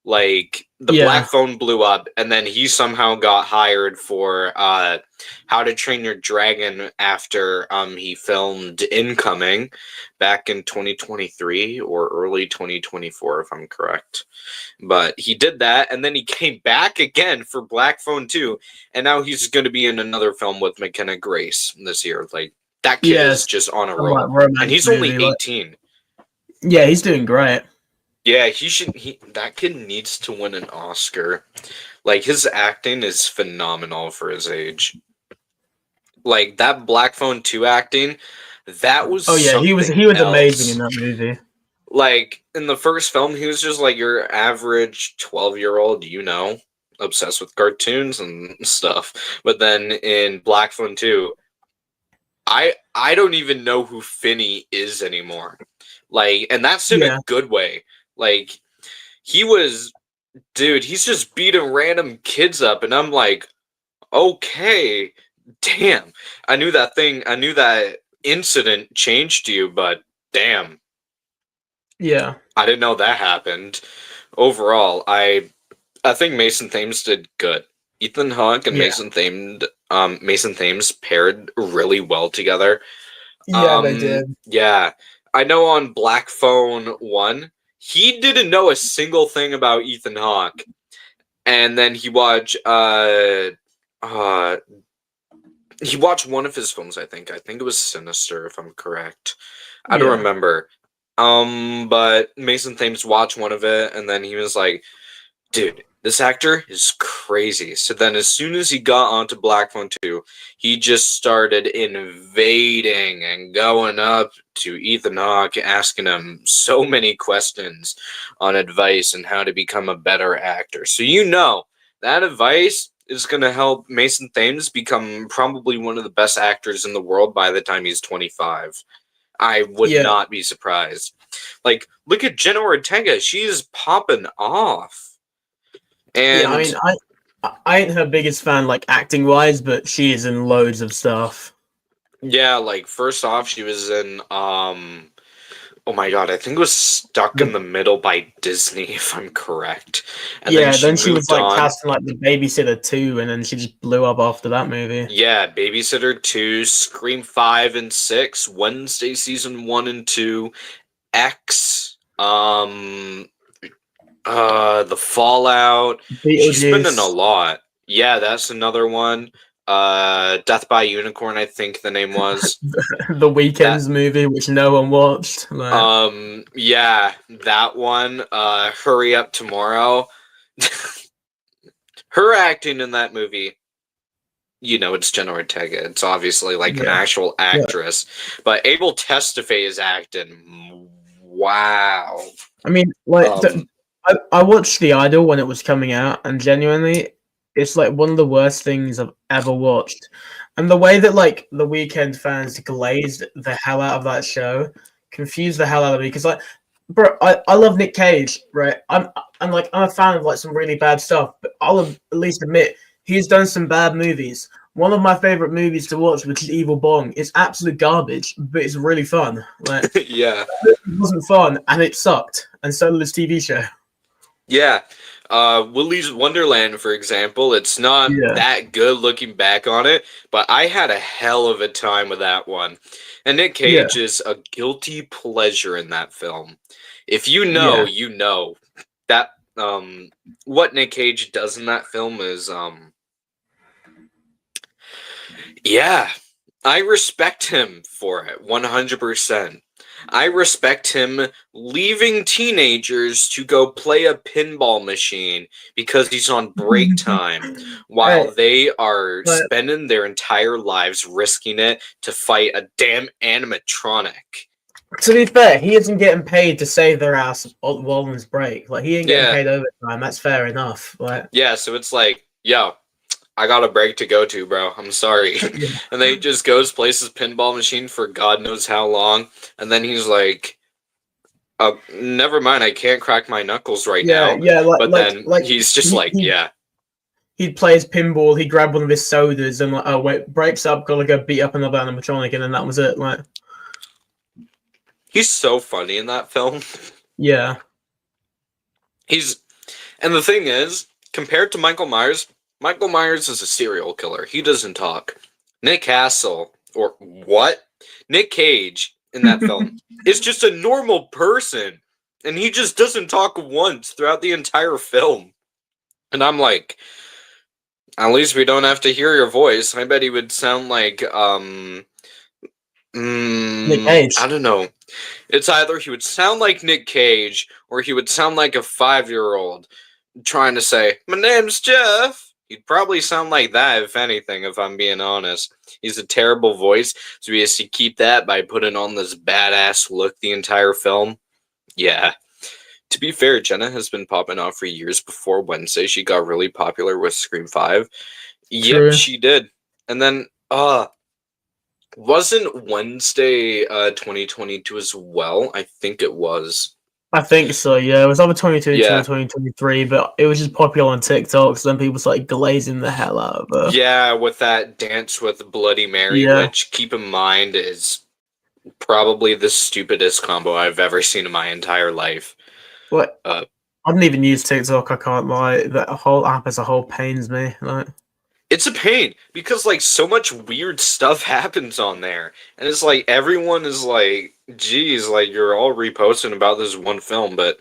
Like, the Black Phone blew up, and then he somehow got hired for How to Train Your Dragon after he filmed Incoming back in 2023 or early 2024, if I'm correct. But he did that, and then he came back again for Black Phone 2, and now he's going to be in another film with McKenna Grace this year. Like, that kid is just on a roll. And he's only 18. Yeah, he's doing great. Yeah, that kid needs to win an Oscar. Like, his acting is phenomenal for his age. Like, that Black Phone 2 acting, that was he was amazing in that movie. Like, in the first film, he was just like your average 12-year-old, obsessed with cartoons and stuff. But then in Black Phone 2, I don't even know who Finney is anymore. Like, and that's in a Yeah, good way. Like, he was, dude, he's just beating random kids up, and I'm like, okay, damn. I knew that incident changed you, but damn, yeah, I didn't know that happened. Overall, I think Mason Thames did good. Ethan Hawke and yeah, Mason Thames paired really well together. yeah. They did. Yeah. I know on Black Phone 1, he didn't know a single thing about Ethan Hawke. And then uh he watched one of his films, I think. I think it was Sinister, if I'm correct. I don't Yeah, remember. But Mason Thames watched one of it, and then he was like, dude, this actor is crazy. So then as soon as he got onto Black Phone 2, he just started invading and going up to Ethan Hawke, asking him so many questions on advice and how to become a better actor. So that advice is going to help Mason Thames become probably one of the best actors in the world by the time he's 25. I would yeah, not be surprised. Like, look at Jenna Ortega. She's popping off. yeah. I And mean, I ain't her biggest fan, like acting wise, but she is in loads of stuff. yeah, like first off, she was in oh my god, I think it was Stuck in The the Middle by Disney, if I'm correct. And then Yeah, she then she was moved like on. casting like the Babysitter too, and then she just blew up after that movie. Yeah, Babysitter 2, Scream 5 and 6, Wednesday season 1 and 2, X, The Fallout. She's been in a Beetlejuice, lot. Yeah, that's another one. Death by Unicorn, I think the name was. the That Weekends movie, which no one watched. Like, yeah, that one, Hurry Up Tomorrow. Her acting in that movie, it's Jenna Ortega. It's obviously like an yeah, actual yeah. actress. But Abel Tesfaye is acting. Wow. I mean, like, Um, I watched The Idol when it was coming out, and genuinely, it's like one of the worst things I've ever watched. And the way that like the Weekend fans glazed the hell out of that show confused the hell out of me because like, bro, I love Nick Cage, right? I'm a fan of like some really bad stuff, but I'll at least admit he's done some bad movies. One of my favorite movies to watch, which is Evil Bong, is absolute garbage, but it's really fun. Like, yeah. it wasn't fun and it sucked, and so did this TV show. Yeah. Willy's Wonderland, for example, it's not Yeah, that good looking back on it, but I had a hell of a time with that one. And Nick yeah, Cage is a guilty pleasure in that film. If you know, yeah, you know that what Nick Cage does in that film is yeah, I respect him for it 100%. I respect him leaving teenagers to go play a pinball machine because he's on break time while Hey, they are but spending their entire lives risking it to fight a damn animatronic. to be fair, he isn't getting paid to save their ass while on his break. Like he ain't getting Yeah, paid overtime. That's fair enough. Like, yeah, so it's like, yo, I got a break to go to, bro. I'm sorry. yeah, And then he just goes, plays his pinball machine for God knows how long, and then he's like, oh, never mind, I can't crack my knuckles right yeah, now. yeah. But then he's just he, like, he yeah, he'd play his pinball. He grabbed one of his sodas and like, oh wait, breaks up. Gotta go beat up another animatronic, and then that was it. Like, he's so funny in that film. yeah, He's, and the thing is, compared to Michael Myers is a serial killer. He doesn't talk. Nick Castle, or what? Nick Cage in that film is just a normal person. And he just doesn't talk once throughout the entire film. And I'm like, at least we don't have to hear your voice. I bet he would sound like Nick Cage. I don't know. It's either he would sound like Nick Cage or he would sound like a 5-year-old trying to say, "My name's Jeff." He'd probably sound like that, if anything, if I'm being honest. He's a terrible voice, so he has to keep that by putting on this badass look the entire film. Yeah. To be fair, Jenna has been popping off for years before Wednesday. She got really popular with Scream 5. Yep, True. she did. And then, wasn't Wednesday 2022 as well? I think it was. I think so, yeah. It was either 2022 or Yeah. 2023, but it was just popular on TikTok, so then people started glazing the hell out of her. Yeah, with that dance with Bloody Mary, Yeah. which, keep in mind, is probably the stupidest combo I've ever seen in my entire life. What? Uh, I don't even use TikTok, I can't lie. That whole app as a whole pains me. Like, it's a pain because like so much weird stuff happens on there, and it's like everyone is like, geez, like you're all reposting about this one film, but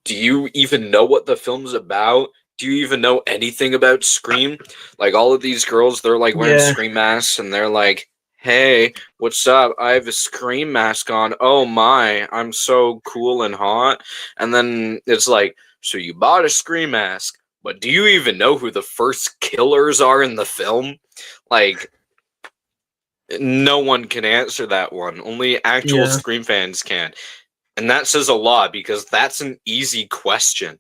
do you even know what the film's about? Do you even know anything about Scream? Like all of these girls, they're like wearing yeah. Scream masks, and they're like, hey, what's up? I have a Scream mask on. Oh my, I'm so cool and hot. And then it's like, so you bought a Scream mask, but do you even know who the first killers are in the film? Like, no one can answer that one. Only actual Yeah. Scream fans can. And that says a lot because that's an easy question.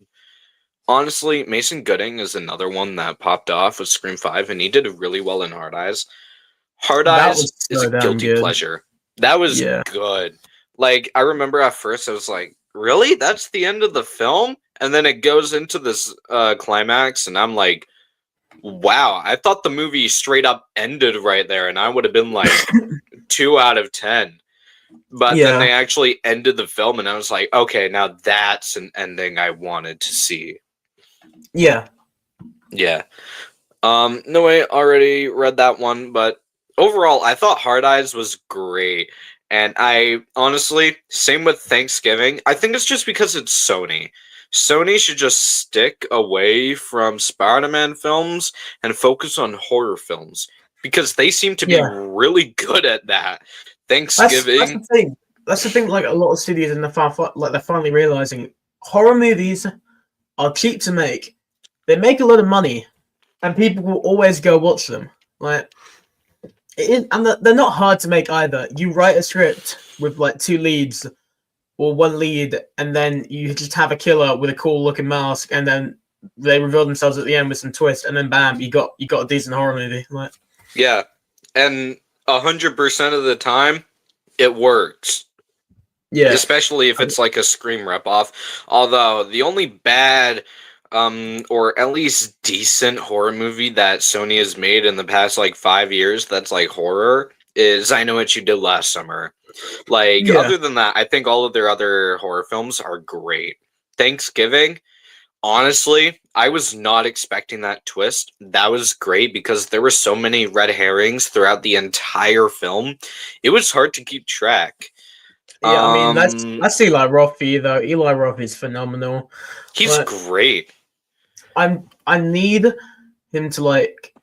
Honestly, Mason Gooding is another one that popped off with Scream 5, and he did really well in Hard Eyes. Hard That Eyes was is a so damn guilty good. pleasure. That was Yeah. good. Like, I remember at first I was like, really? That's the end of the film? And then it goes into this climax, and I'm like, wow, I thought the movie straight up ended right there, and I would have been like 2 out of 10. But then Yeah. they actually ended the film, and I was like, okay, now that's an ending I wanted to see. Yeah. Yeah. No, I already read that one, but overall, I thought Hard Eyes was great. And I honestly, same with Thanksgiving. I think it's just because it's Sony. Sony should just stick away from Spider-Man films and focus on horror films because they seem to be Yeah. really good at that. That's Thanksgiving, the thing. That's the thing. Like a lot of studios, and they're finally realizing horror movies are cheap to make. They make a lot of money, and people will always go watch them. Like, and they're not hard to make either. You write a script with like two leads or one lead, and then you just have a killer with a cool looking mask, and then they reveal themselves at the end with some twist, and then bam, you got a decent horror movie. Like, yeah, and 100% of the time, it works. yeah, Especially if it's like a Scream ripoff. Although the only bad, or at least decent horror movie that Sony has made in the past like 5 years that's like horror is I Know What You Did Last Summer. Like, yeah, other than that, I think all of their other horror films are great. Thanksgiving, honestly, I was not expecting that twist. That was great because there were so many red herrings throughout the entire film. It was hard to keep track. yeah. I mean, that's Eli Roth though. Eli Roth is phenomenal. He's But great. I need him to like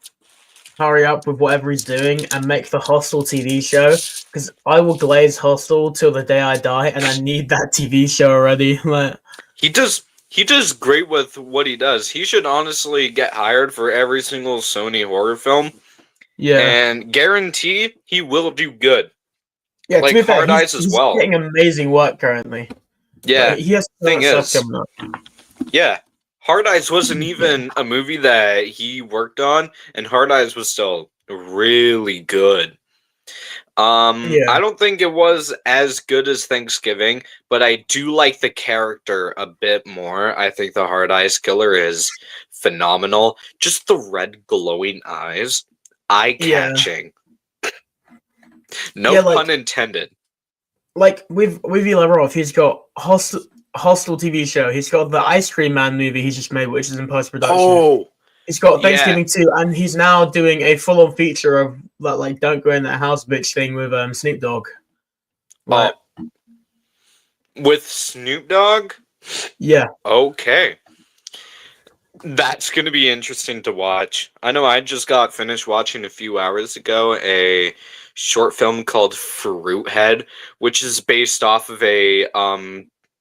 hurry up with whatever he's doing and make the Hostel TV show, because I will glaze Hostel till the day I die, and I need that TV show already. Like, He does great with what he does. He should honestly get hired for every single Sony horror film yeah, and guarantee he will do good. yeah. To Like be fair, Hard Eyes as he's well. getting amazing work currently. Yeah. Like, he has so Thing much stuff is, coming up. yeah. Hard Eyes wasn't even a movie that he worked on, and Hard Eyes was still really good. Yeah, I don't think it was as good as Thanksgiving, but I do like the character a bit more. I think the Hard Eyes Killer is phenomenal. Just the red glowing eyes, eye yeah, catching. No yeah. pun intended. Like with Eli Roth, he's got Hostel TV show. He's got the Ice Cream Man movie he's just made, which is in post production. Oh, He's got yeah. Thanksgiving too, and he's now doing a full on feature of that like "Don't Go in That House, Bitch" thing with Snoop Dogg. Like, With Snoop Dogg? yeah, Okay. That's going to be interesting to watch. I know I just got finished watching a few hours ago a short film called Fruit Head, which is based off of a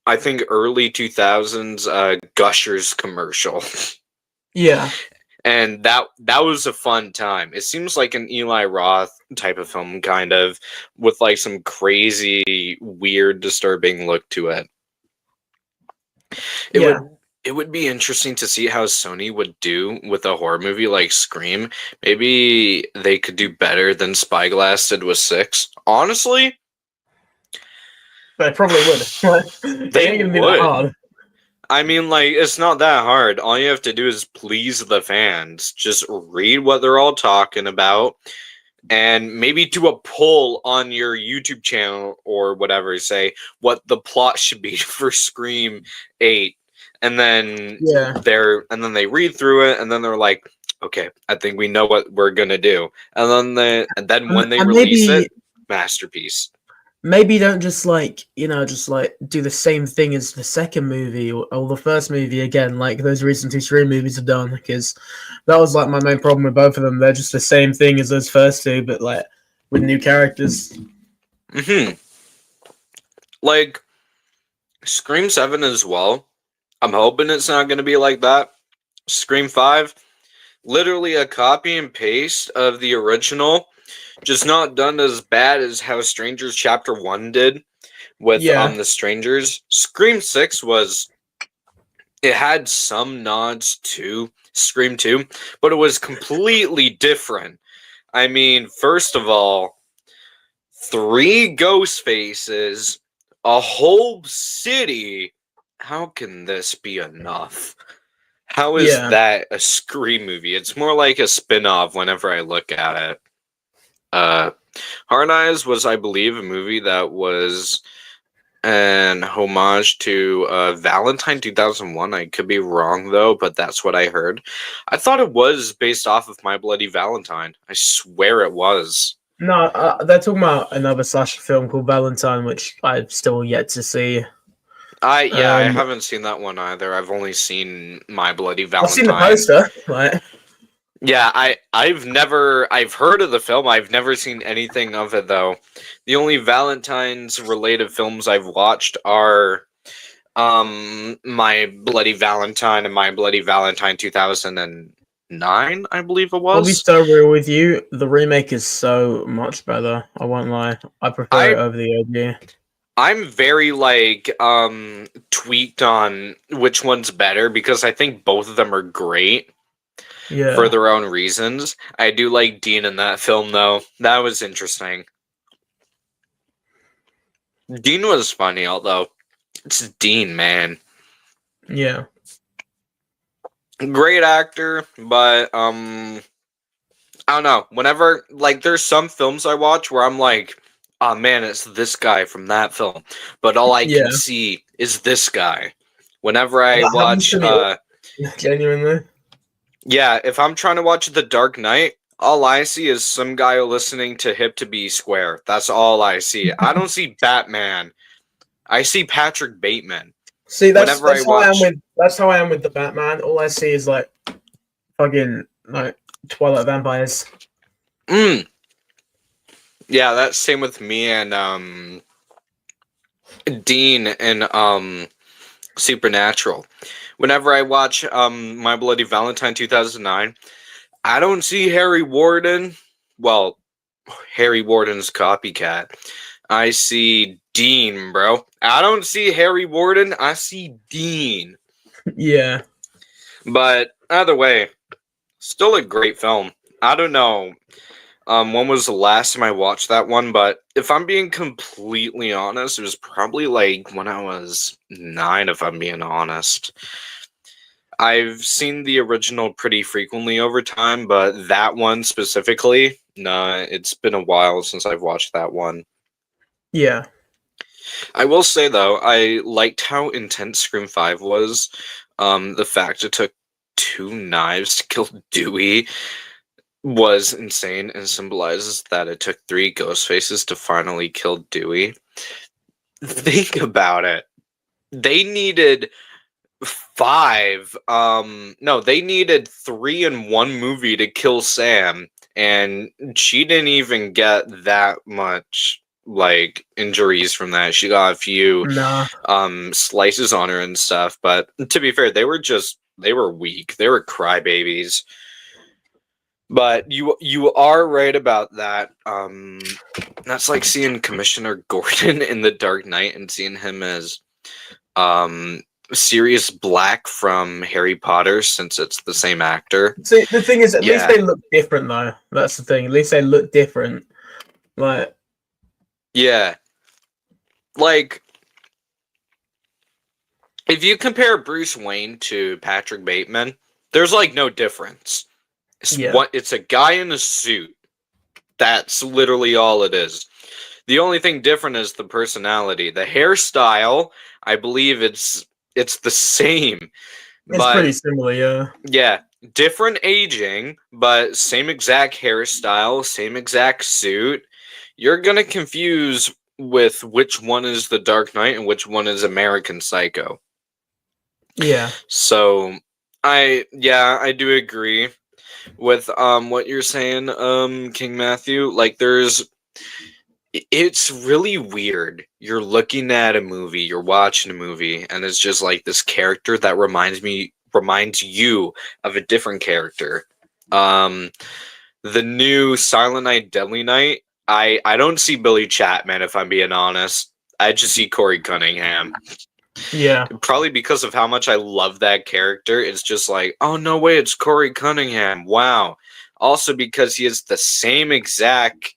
I think early 2000s Gushers commercial. yeah, And that was a fun time. It seems like an Eli Roth type of film, kind of, with like some crazy, weird, disturbing look to it. It Yeah, would be interesting to see how Sony would do with a horror movie like Scream. Maybe they could do better than Spyglass did with 6. Honestly, they probably would. It they ain't gonna be that would. hard. I mean, like, it's not that hard. All you have to do is please the fans. Just read what they're all talking about and maybe do a poll on your YouTube channel or whatever, say what the plot should be for Scream 8. And then Yeah, they read through it and then they're like, okay, I think we know what we're gonna do. And then when they and release it, maybe masterpiece. don't just like just like do the same thing as the second movie or the first movie again, like those recent two Scream movies have done. Because that was like my main problem with both of them. They're just the same thing as those first two, but like with new characters. Like Scream 7 as well. I'm hoping it's not gonna be like that. Scream 5, literally a copy and paste of the original, just not done as bad as how Strangers Chapter 1 did with Yeah, the Strangers. Scream 6 it had some nods to Scream 2, but it was completely different. I mean, first of all, 3 ghost faces, a whole city. How can this be enough? How is yeah. that a Scream movie? It's more like a spin-off whenever I look at it. Hard Eyes was, I believe, a movie that was an homage to Valentine 2001. I could be wrong, though, but that's what I heard. I thought it was based off of My Bloody Valentine. I swear it was. No, they're talking about another slasher film called Valentine, which I've still yet to see. I Um, haven't seen that one either. I've only seen My Bloody I've seen the Valentine. poster. Like, Yeah, I've heard of the film. I've never seen anything of it though. The only Valentine's related films I've watched are My Bloody Valentine and My Bloody Valentine 2009, I believe it I'll be was. so real with you. The remake is so much better. I won't lie. I prefer it I over the OG. I'm very like tweaked on which one's better because I think both of them are great for Yeah, their own reasons. I do like Dean in that film though. That was interesting. Dean was funny, although it's Dean, man. yeah, Great actor, but I don't know. Whenever like there's some films I watch where I'm like, oh man, it's this guy from that film. But all I can yeah. see is this guy. Whenever I That happens watch to me genuinely. yeah, if I'm trying to watch The Dark Knight, all I see is some guy listening to Hip to Be Square. That's all I see. I don't see Batman. I see Patrick Bateman. See, Whenever I watch that's how I am with the Batman. All I see is like fucking like Twilight vampires. Mm. Yeah, that's same with me and Dean and Supernatural. Whenever I watch My Bloody Valentine 2009, I don't see Harry Warden. Well, Harry Warden's copycat. I see Dean, bro. I don't see Harry Warden. I see Dean. Yeah, But either way, still a great film. I don't know when was the last time I watched that one, but if I'm being completely honest, it was probably like when I was 9, if I'm being honest. I've seen the original pretty frequently over time, but that one specifically, nah, it's been a while since I've watched that one. yeah, I will say though, I liked how intense Scream 5 was. The fact it took 2 knives to kill Dewey was insane and symbolizes that it took 3 ghost faces to finally kill Dewey. Think about it. They needed 5 no, they needed 3 in one movie to kill Sam, and she didn't even get that much like injuries from that. She got a few nah, slices on her and stuff, but to be fair, they were weak. They were crybabies. But you are right about that. That's like seeing Commissioner Gordon in The Dark Knight and seeing him as Sirius Black from Harry Potter, since it's the same actor. See, the thing is, at least Yeah. they look different, though. That's the thing. At least they look different. Like, Yeah. Like, if you compare Bruce Wayne to Patrick Bateman, there's like no difference. yeah, It's a guy in a suit. That's literally all it is. The only thing different is the personality. The hairstyle, I believe it's the same. it's pretty But similar. Yeah, yeah, different aging, but same exact hairstyle, same exact suit. You're gonna confuse with which one is the Dark Knight and which one is American Psycho. yeah, So I do agree with what you're saying, King Matthew. Like it's really weird. You're looking at a movie, you're watching a movie, and it's just like this character that reminds you of a different character. Um the new Silent Night Deadly Night, I don't see Billy Chapman, if I'm being honest. I just see Corey Cunningham. yeah, Probably because of how much I love that character. It's just like, oh no way, it's Corey Cunningham. Wow. Also because he has the same exact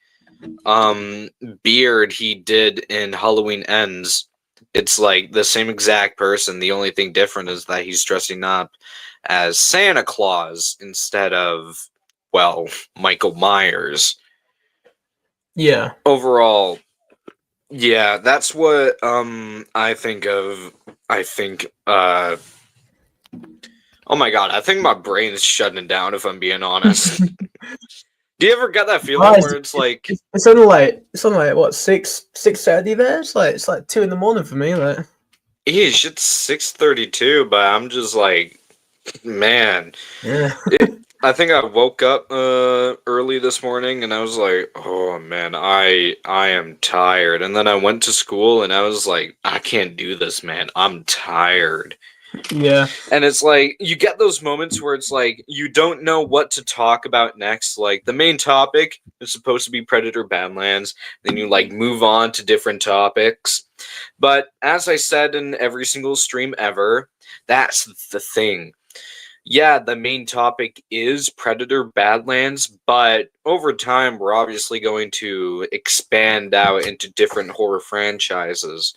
beard he did in Halloween Ends. It's like the same exact person. The only thing different is that he's dressing up as Santa Claus instead of, well, Michael Myers. yeah. Overall, yeah, that's what I think of. I think oh my god, I think my brain's shutting down, if I'm being honest. Do you ever get that feeling Guys, where it's like, it's only like what 6:30 there. It's like 2 in the morning for me. Like, eesh, it's 6:32, but I'm just like, man. yeah, I think I woke up early this morning and I was like, oh man, I am tired. And then I went to school and I was like, I can't do this, man. I'm tired. yeah, And it's like you get those moments where it's like you don't know what to talk about next. Like the main topic is supposed to be Predator Badlands, then you like move on to different topics. But as I said in every single stream ever, that's the thing. Yeah, the main topic is Predator Badlands, but over time we're obviously going to expand out into different horror franchises.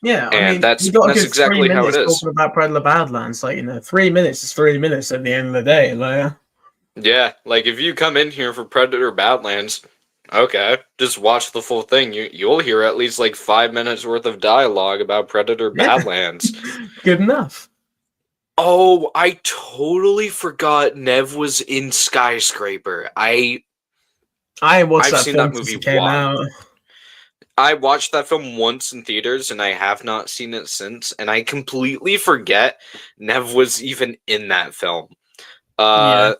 yeah. I And mean, you got a that's good three exactly how it minutes is. talking about Predator Badlands. Like, 3 minutes is 3 minutes at the end of the day. Like, Yeah, like if you come in here for Predator Badlands, okay, just watch the full thing. You'll hear at least like 5 minutes worth of dialogue about Predator yeah, Badlands. good enough. Oh, I totally forgot Nev was in Skyscraper. I ain't watched I've that seen that film since movie it came once. out. I watched that film once in theaters and I have not seen it since, and I completely forget Nev was even in that film. Yeah, Uh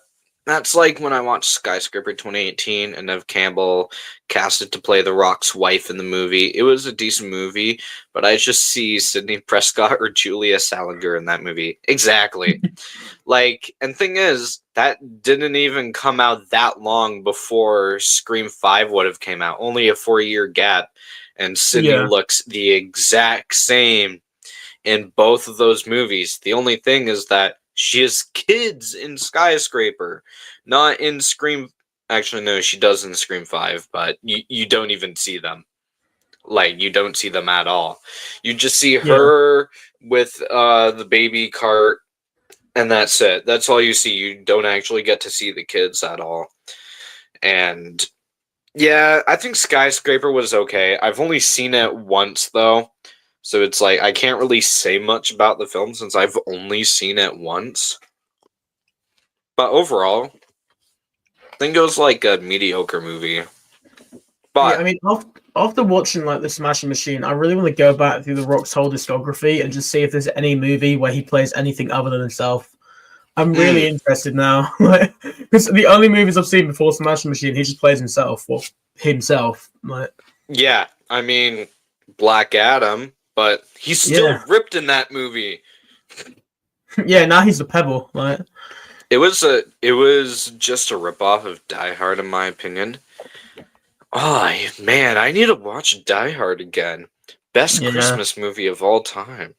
That's like when I watched Skyscraper 2018 and Nev Campbell casted to play The Rock's wife in the movie. It was a decent movie, but I just see Sidney Prescott or Julia Salinger in that movie. Exactly. Like, and thing is, that didn't even come out that long before Scream 5 would have came out. Only a 4-year gap. And Sidney yeah, looks the exact same in both of those movies. The only thing is that she has kids in Skyscraper, not in Scream. Actually, no, she does in Scream 5, but you don't even see them. Like, you don't see them at all. You just see yeah, her with the baby cart, and that's it. That's all you see. You don't actually get to see the kids at all. And yeah, I think Skyscraper was okay. I've only seen it once, though. So it's like I can't really say much about the film since I've only seen it once. But overall, I think it was like a mediocre movie. yeah. I But mean, after watching like the Smashing Machine, I really want to go back through The Rock's whole discography and just see if there's any movie where he plays anything other than himself. I'm really interested now, because the only movies I've seen before Smashing Machine, he just plays himself. Well, himself. Like, yeah, I mean Black Adam, but he's still yeah, ripped in that movie. yeah. Now he's the Pebble. Like, It was just a ripoff of Die Hard in my opinion. Oh man, I need to watch Die Hard again. Best yeah, Christmas movie of all time.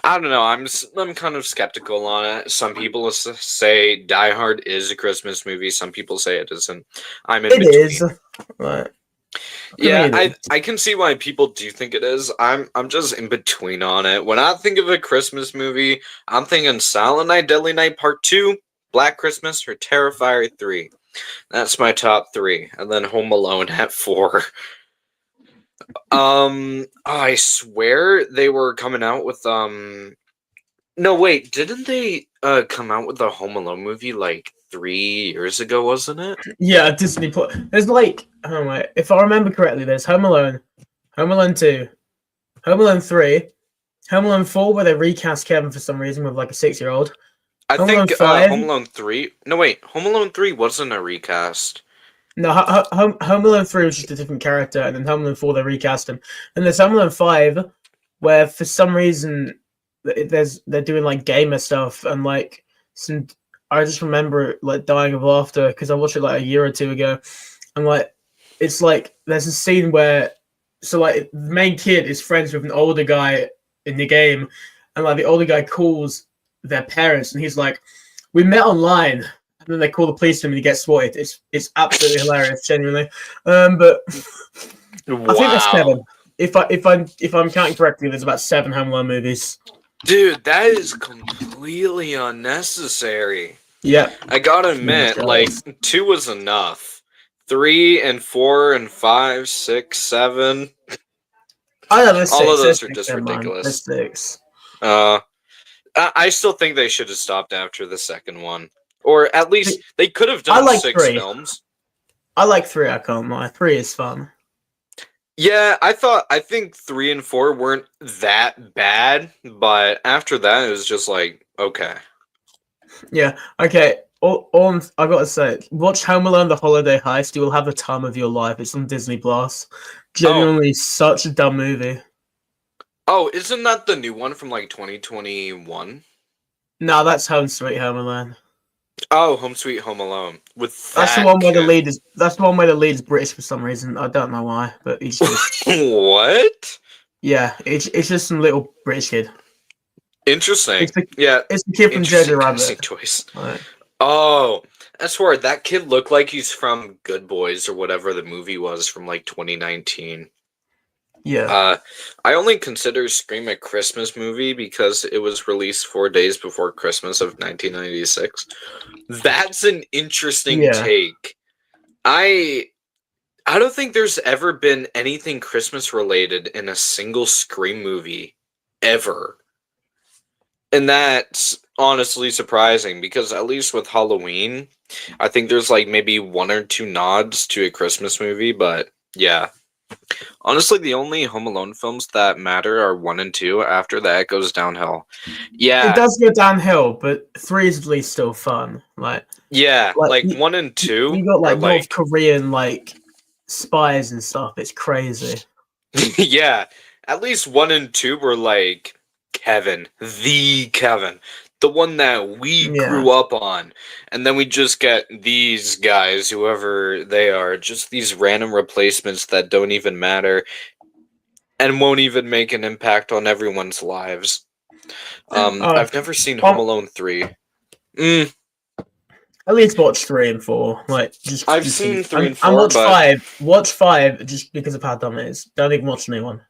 I don't know. I'm kind of skeptical on it. Some people say Die Hard is a Christmas movie. Some people say it isn't. I'm in It is. between. Like, for me, Yeah, it is. I can see why people do think it is. I'm just in between on it. When I think of a Christmas movie, I'm thinking Silent Night, Deadly Night Part 2, Black Christmas, or Terrifier 3. That's my top 3. And then Home Alone at 4. I swear they were coming out with no wait, didn't they come out with a Home Alone movie like 3 years ago, wasn't it? Yeah, Disney Plus. There's like, oh my, if I remember correctly, there's Home Alone, Home Alone 2, Home Alone 3, Home Alone 4, where they recast Kevin for some reason with like a 6-year-old. I Home Alone think 5. Home Alone 3. No wait, Home Alone 3 wasn't a recast. No, Home Alone 3 was just a different character, and then Home Alone 4 they recast him. And there's Home Alone 5, where for some reason they're doing like gamer stuff and like some. I just remember like dying of laughter because I watched it like a year or two ago, and like it's like there's a scene where like the main kid is friends with an older guy in the game, and like the older guy calls their parents, and he's like, "We met online." And then they call the police to him and he gets swatted. It's absolutely hilarious, genuinely. But Wow. I think there's 7. If I'm counting correctly, there's about 7 Home Alone movies. Dude, that is completely unnecessary. Yeah, I gotta admit, like 2 was enough. 3 and 4 and 5, 6, 7. I know there's 6. All of those are There's just 6, ridiculous. There's 6. I still think they should have stopped after the second one. Or at least they could have done like 6 3. films. I like 3, I can't lie. 3 is fun. Yeah, I think 3 and 4 weren't that bad, but after that it was just like, okay. Yeah, okay. All I gotta say, watch Home Alone: The Holiday Heist. You will have the time of your life. It's on Disney Plus. Genuinely, such a dumb movie. Oh, isn't that the new one from like 2021? No, that's Home Sweet Home Alone. Oh, Home Sweet Home Alone. That's the one where the lead is. That's the one where the lead is British for some reason. I don't know why, but he's just. What? Yeah, it's just some little British kid. Interesting. It's the kid from Jojo Rabbit. Choice. Right. Oh, that's where that kid looked like he's from Good Boys or whatever the movie was from like 2019. Yeah. I only consider Scream a Christmas movie because it was released 4 days before Christmas of 1996. That's an interesting take. I don't think there's ever been anything Christmas related in a single Scream movie ever. And that's honestly surprising because at least with Halloween, I think there's like maybe 1 or 2 nods to a Christmas movie, but yeah. Honestly, the only Home Alone films that matter are 1 and 2. After that, it goes downhill. Yeah. It does go downhill, but 3 is at least still fun. Like 1 and 2. You got like North Korean like spies and stuff. It's crazy. Yeah. At least 1 and 2 were like Kevin. The one that we grew up on. And then we just get these guys, whoever they are, just these random replacements that don't even matter and won't even make an impact on everyone's lives. I've never seen Home Alone 3. At least watch 3 and 4. Like, I've seen 3 and 4. And watch 5. Watch 5 just because of how dumb it is. Don't even watch the new one.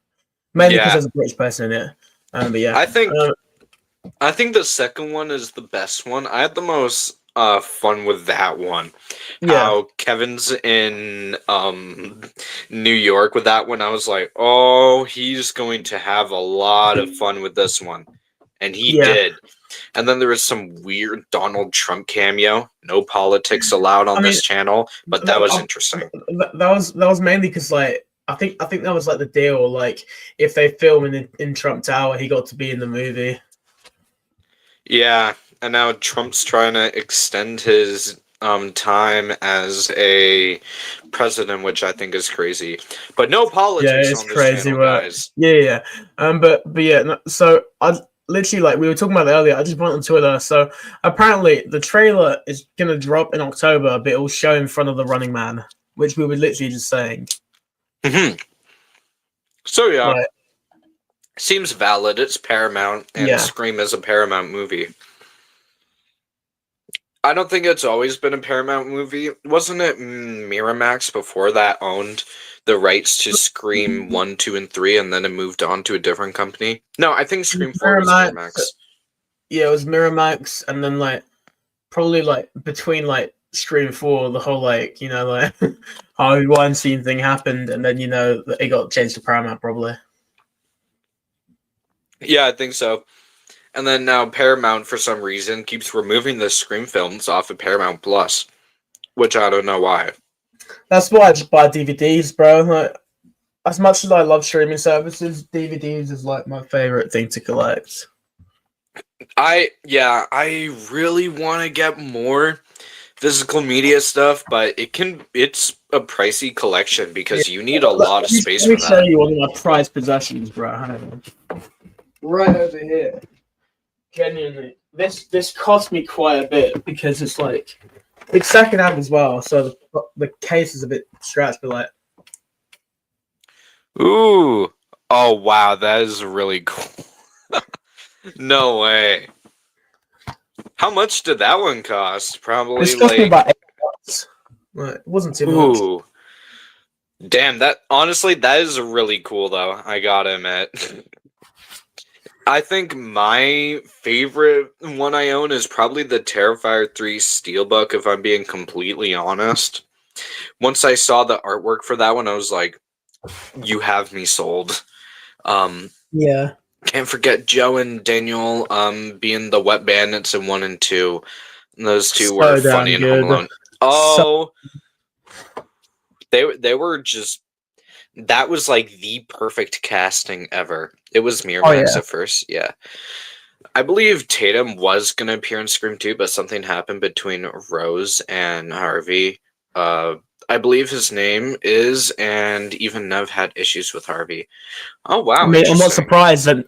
Mainly because there's a British person in it. But yeah. I think the second one is the best one. I had the most fun with that one. Yeah. How Kevin's in New York with that one. I was like, oh, he's going to have a lot of fun with this one. And he did. And then there was some weird Donald Trump cameo. No politics allowed on this channel, but that was interesting. That was mainly because like I think that was like the deal. Like if they film in Trump Tower, he got to be in the movie. Yeah, and now Trump's trying to extend his time as a president, which I think is crazy. But no politics on this crazy channel, guys. Yeah. But yeah. No, so I literally like we were talking about it earlier. I just went on Twitter. So apparently the trailer is gonna drop in October, but it will show in front of the Running Man, which we were literally just saying. So yeah. Seems valid. It's Paramount, and Yeah. Scream is a Paramount movie. I don't think it's always been a Paramount movie. Wasn't it Miramax before that owned the rights to Scream 1, 2, and 3, and then it moved on to a different company? No, I think Scream 4 was Miramax. Miramax. Yeah, it was Miramax, and then like probably like between like Scream 4, the whole like like Harvey Weinstein thing happened, and then it got changed to Paramount probably. Yeah, I think so. And then now Paramount, for some reason, keeps removing the Scream films off of Paramount Plus, which I don't know why. That's why I just buy DVDs, bro. Like, as much as I love streaming services, DVDs is like my favorite thing to collect. I really want to get more physical media stuff, but it's a pricey collection because you need a lot of space Let for me show that. you one of my prized possessions, bro. Right over here. Genuinely, this cost me quite a bit because it's secondhand as well, so the case is a bit scratched, but like. Ooh. Oh wow, that is really cool. No way. How much did that one cost? Probably It's cost me like about $8. Like, it wasn't too much. ooh. Damn, that honestly that is really cool though. I gotta admit. I think my favorite one I own is probably the Terrifier 3 Steelbook, if I'm being completely honest. Once I saw the artwork for that one, I was like, you have me sold. Yeah. Can't forget Joe and Daniel being the wet bandits in 1 and 2. And those two were So funny damn in Home good. Alone. So Oh, they were just that was like the perfect casting ever. It was oh Miramax yeah. at first, yeah. I believe Tatum was going to appear in Scream 2, but something happened between Rose and Harvey. I believe his name is, and even Nev had issues with Harvey. Oh I wow, mean, interesting.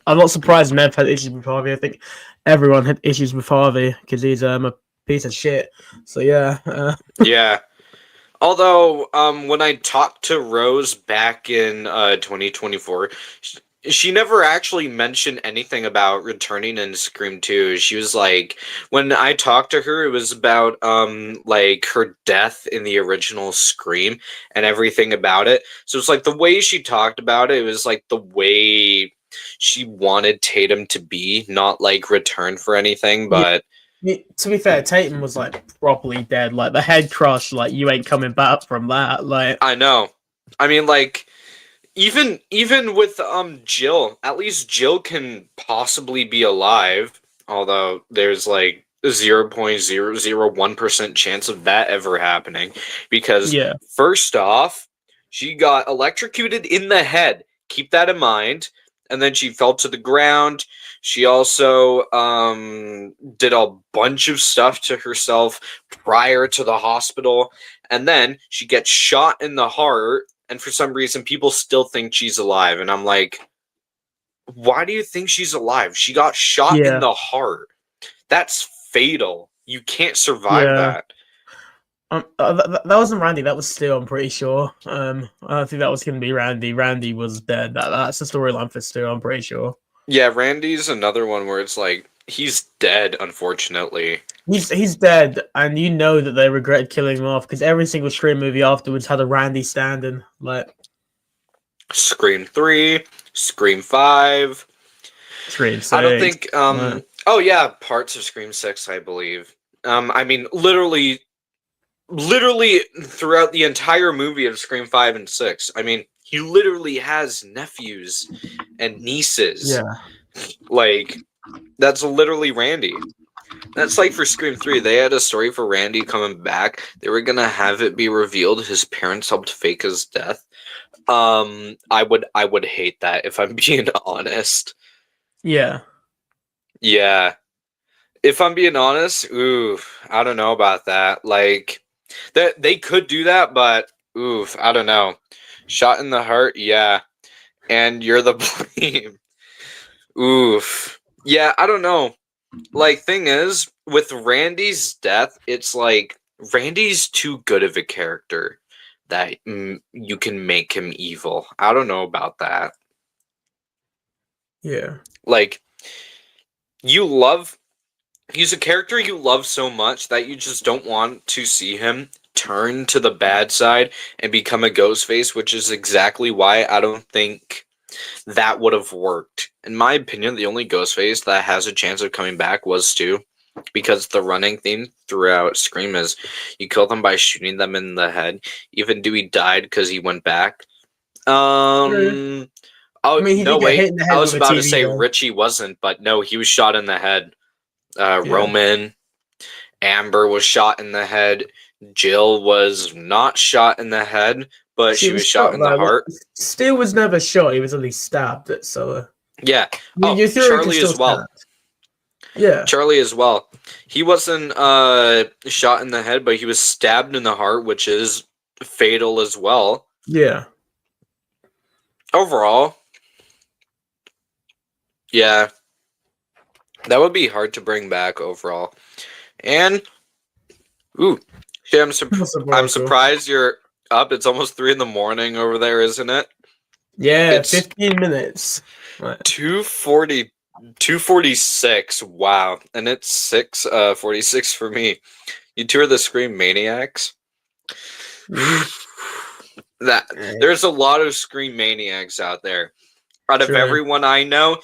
I'm not surprised Nev had issues with Harvey. I think everyone had issues with Harvey because he's a piece of shit. So yeah. Yeah. Although, when I talked to Rose back in 2024, she never actually mentioned anything about returning in Scream 2. She was like, when I talked to her, it was about like her death in the original Scream and everything about it. So it's like the way she talked about it, it was like the way she wanted Tatum to be, not like return for anything, Yeah. but To be fair, Tatum was like properly dead. Like the head crush, like you ain't coming back from that. Like I know. I mean, like even with Jill, at least Jill can possibly be alive, although there's like 0.001% chance of that ever happening because yeah, first off, she got electrocuted in the head. Keep that in mind. And then she fell to the ground. She also did a bunch of stuff to herself prior to the hospital. And then she gets shot in the heart, and for some reason people still think she's alive, and I'm like, why do you think she's alive? She got shot in yeah, the heart. That's fatal. You can't survive yeah. that. That wasn't Randy. That was Stu. I'm pretty sure. I don't think that was gonna be Randy. Randy was dead. That's the storyline for Stu. I'm pretty sure. Yeah, Randy's another one where it's like he's dead, unfortunately. He's dead, and you know that they regretted killing him off because every single Scream movie afterwards had a Randy standing. Like Scream 3, Scream 5. Scream I don't 6. think oh yeah, parts of Scream 6, I believe. I mean literally throughout the entire movie of Scream 5 and 6. I mean, he literally has nephews and nieces. Yeah. Like, that's literally Randy. That's like for Scream 3. They had a story for Randy coming back. They were gonna have it be revealed his parents helped fake his death. I would hate that if I'm being honest. Yeah. Yeah. If I'm being honest, ooh, I don't know about that. Like, they could do that, but oof, I don't know. Shot in the heart, yeah, and you're the blame. Oof, yeah, I don't know. Like, thing is, with Randy's death, it's like Randy's too good of a character that you can make him evil. I don't know about that. Yeah. Like, he's a character you love so much that you just don't want to see him turn to the bad side and become a ghost face, which is exactly why I don't think that would have worked. In my opinion, the only ghost face that has a chance of coming back was Stu, because the running theme throughout Scream is you kill them by shooting them in the head. Even Dewey died because he went back. True. I Oh mean, he no, did get hit wait. in the I head was with a about to TV say though. Richie wasn't, but no, he was shot in the head. Yeah. Roman, Amber was shot in the head. Jill was not shot in the head, but She she was was shot shot in the though. heart. Steel was never shot. He was at least stabbed. So Yeah. Oh, your theory can Charlie still as well. stand. Yeah. Charlie as well. He wasn't shot in the head, but he was stabbed in the heart, which is fatal as well. Yeah. Overall, yeah, that would be hard to bring back overall. And ooh, shit, What's up, I'm Oracle? surprised you're up. It's almost 3 a.m. over there, isn't it? Yeah, It's 15 minutes. Right. 2:40, 2:46. Wow, and it's 6:46 for me. You two are the Scream Maniacs. Mhm. That Right. there's a lot of Scream Maniacs out there. Out of True. everyone I know,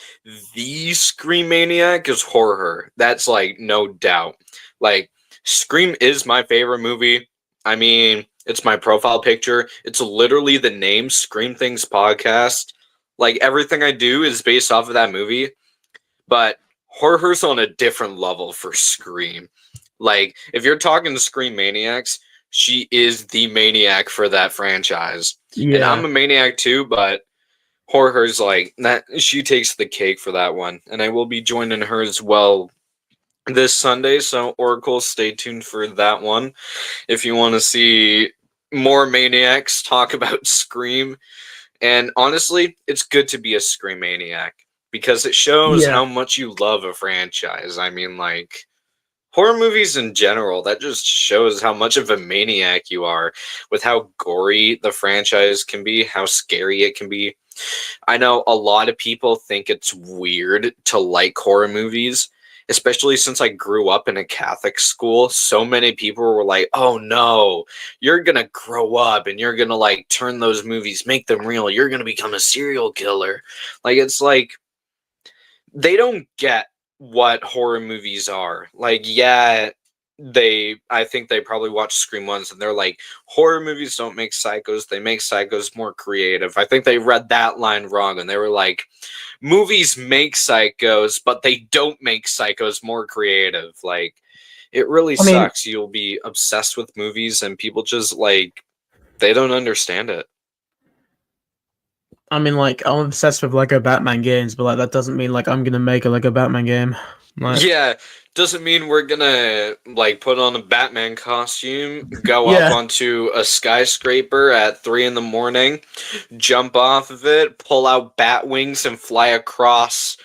the Scream Maniac is horror. That's like no doubt. Like, Scream is my favorite movie. I mean, it's my profile picture. It's literally the name Scream Things Podcast. Like, everything I do is based off of that movie. But horror's on a different level for Scream. Like, if you're talking Scream Maniacs, she is the maniac for that franchise. And I'm Yeah. a maniac too, but horror's like that. She takes the cake for that one. And I will be joining her as well this Sunday. So, Oracle, stay tuned for that one. If you want to see more maniacs talk about Scream. And honestly, it's good to be a Scream maniac because it shows Yeah. how much you love a franchise. I mean, like, horror movies in general, that just shows how much of a maniac you are with how gory the franchise can be, how scary it can be. I know a lot of people think it's weird to like horror movies, especially since I grew up in a Catholic school. So many people were like, "Oh no, you're going to grow up and you're going to like turn those movies, make them real. You're going to become a serial killer." Like, it's like they don't get what horror movies are. Like, yeah, I think they probably watch Scream once and they're like, horror movies don't make psychos, they make psychos more creative. I think they read that line wrong and they were like, movies make psychos, but they don't make psychos more creative. Like, it really I mean, sucks. You'll be obsessed with movies and people just like they don't understand it. like I'm obsessed with Lego Batman games, but like that doesn't mean like I'm gonna make a Lego Batman game. Like, Yeah, doesn't mean we're gonna like put on a Batman costume, go up yeah, onto a skyscraper at 3 a.m, jump off of it, pull out bat wings, and fly across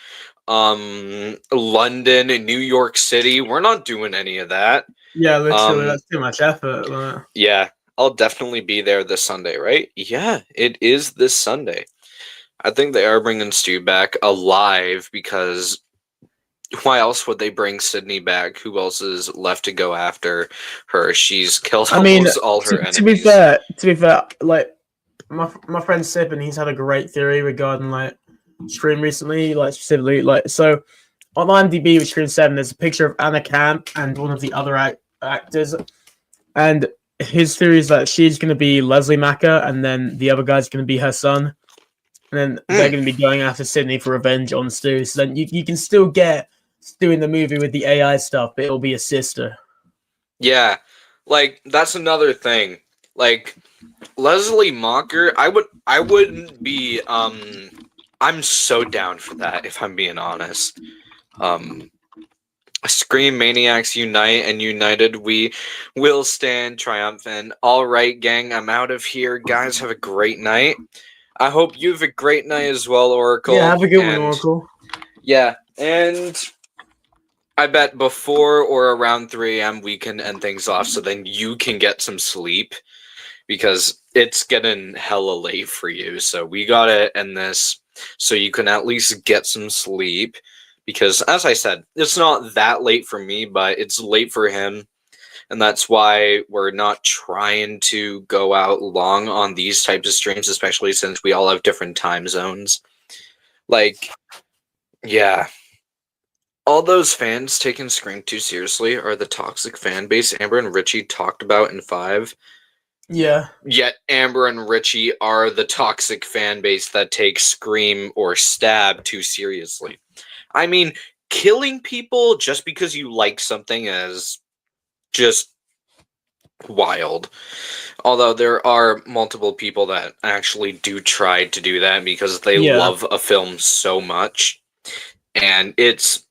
London and New York City. We're not doing any of that. yeah, literally, Um, that's too much effort. Like, yeah, I'll definitely be there this Sunday, right? Yeah, it is this Sunday. I think they are bringing Stu back alive because why else would they bring Sydney back? Who else is left to go after her? She's killed I mean, almost all her to be enemies. fair, like my friend Sip, and he's had a great theory regarding like Scream recently, like specifically like so on IMDb with Scream 7, there's a picture of Anna Camp and one of the other actors, and his theory is that she's going to be Leslie Macker, and then the other guy's going to be her son, and then they're Mm, going to be going after Sydney for revenge on Stu. So then you can still get Stu in the movie with the AI stuff, but it'll be a sister. yeah, like that's another thing. Like Leslie Mocker, I wouldn't be I'm so down for that if I'm being honest. Um Scream Maniacs unite, and united we will stand triumphant. All right, gang, I'm out of here. Guys, have a great night. I hope you have a great night as well, Yeah, Oracle. have a good one, And Oracle. yeah, and I bet before or around 3 a.m. we can end things off so then you can get some sleep because it's getting hella late for you. So we gotta end this so you can at least get some sleep. Because, as I said, it's not that late for me, but it's late for him. And that's why we're not trying to go out long on these types of streams, especially since we all have different time zones. Like, yeah. All those fans taking Scream too seriously are the toxic fan base Amber and Richie talked about in 5. Yeah. Yet Amber and Richie are the toxic fan base that takes Scream or Stab too seriously. I mean, killing people just because you like something is just wild. Although there are multiple people that actually do try to do that because they love a film so much. And it's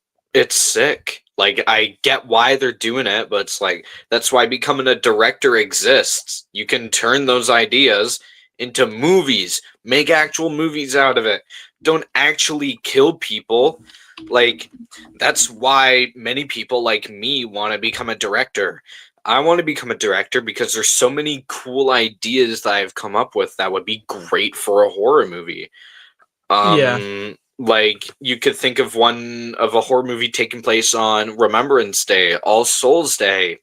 sick. Like, I get why they're doing it, but it's like, that's why becoming a director exists. You can turn those ideas into movies, make actual movies out of it. Don't actually kill people. Like, that's why many people like me want to become a director. I want to become a director because there's so many cool ideas that I've come up with that would be great for a horror movie. Like, you could think of one of a horror movie taking place on Remembrance Day, All Souls Day,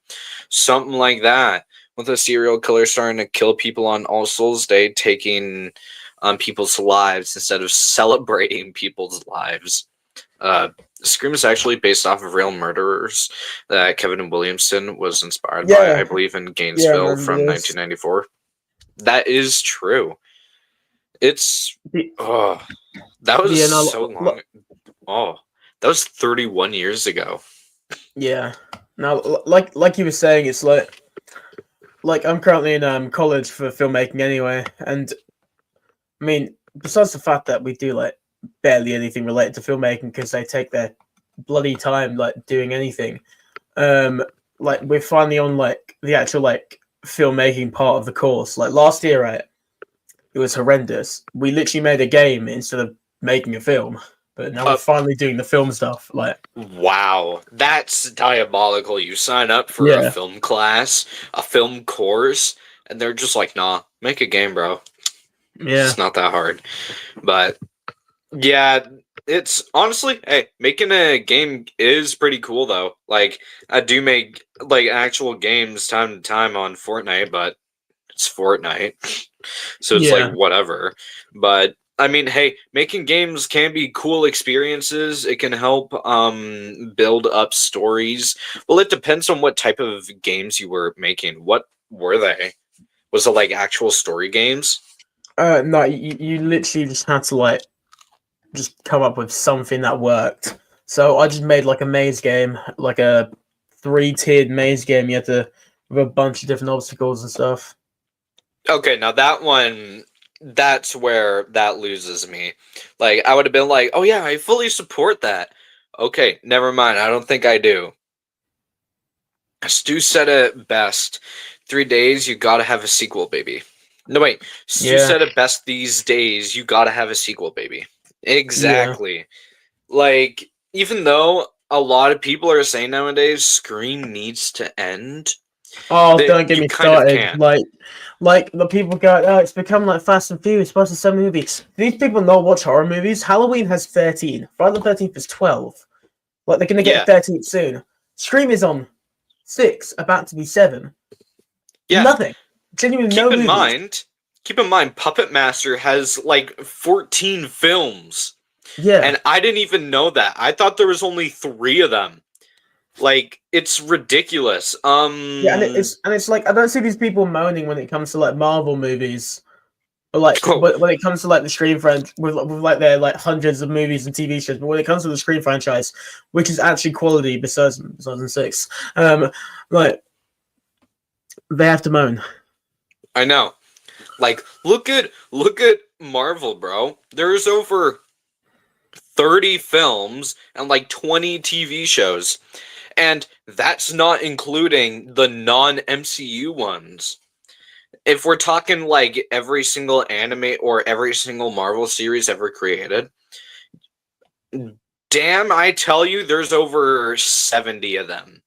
something like that, with a serial killer starting to kill people on All Souls Day, taking people's lives instead of celebrating people's lives. Scream is actually based off of real murderers that Kevin Williamson was inspired by, I believe, in Gainesville from 1994. That is true. It's that was so long. That was 31 years ago. Yeah. Now, like you were saying, it's like I'm currently in college for filmmaking anyway, and I mean, besides the fact that we do like barely anything related to filmmaking because they take their bloody time like doing anything, like we're finally on like the actual like filmmaking part of the course. Like last year, right? It was horrendous. We literally made a game instead of making a film, but now we're finally doing the film stuff. Like, wow, that's diabolical. You sign up for a film class, a film course, and they're just like, nah, make a game, bro. Yeah. It's not that hard. But yeah, it's honestly, hey, making a game is pretty cool though. Like, I do make like actual games time to time on Fortnite, but it's Fortnite. So it's like whatever. But I mean, hey, making games can be cool experiences. It can help build up stories. Well, it depends on what type of games you were making. What were they? Was it like actual story games? No, you literally just had to like just come up with something that worked. So I just made like a maze game, like a 3-tiered maze game. You had to with a bunch of different obstacles and stuff. Okay, now that one, that's where that loses me. Like, I would have been like, oh yeah, I fully support that. Okay, never mind. I don't think I do. Stu said it best. 3 days, you gotta have a sequel, baby. No, wait. Stu said it best these days, you gotta have a sequel, baby. Exactly. Yeah. Like, even though a lot of people are saying nowadays Scream needs to end. Oh, don't get me started. Like the people go, oh, it's become like Fast and Furious, supposed to 7 movies. These people not watch horror movies. Halloween has 13. Friday the 13th is 12. Like they're gonna get 13th soon. Scream is on 6, about to be 7. Yeah. Nothing. Genuinely no movies. Keep in mind, Puppet Master has like 14 films. Yeah. And I didn't even know that. I thought there was only 3 of them. Like, it's ridiculous. Yeah, and it's like I don't see these people moaning when it comes to like Marvel movies. But like but when it comes to like the Scream franchise with like their like hundreds of movies and TV shows, but when it comes to the Scream franchise, which is actually quality besides 2006, like they have to moan. I know. Like, look at Marvel, bro. There's over 30 films and like 20 TV shows. And that's not including the non-MCU ones. If we're talking like every single anime or every single Marvel series ever created, damn, I tell you, there's over 70 of them.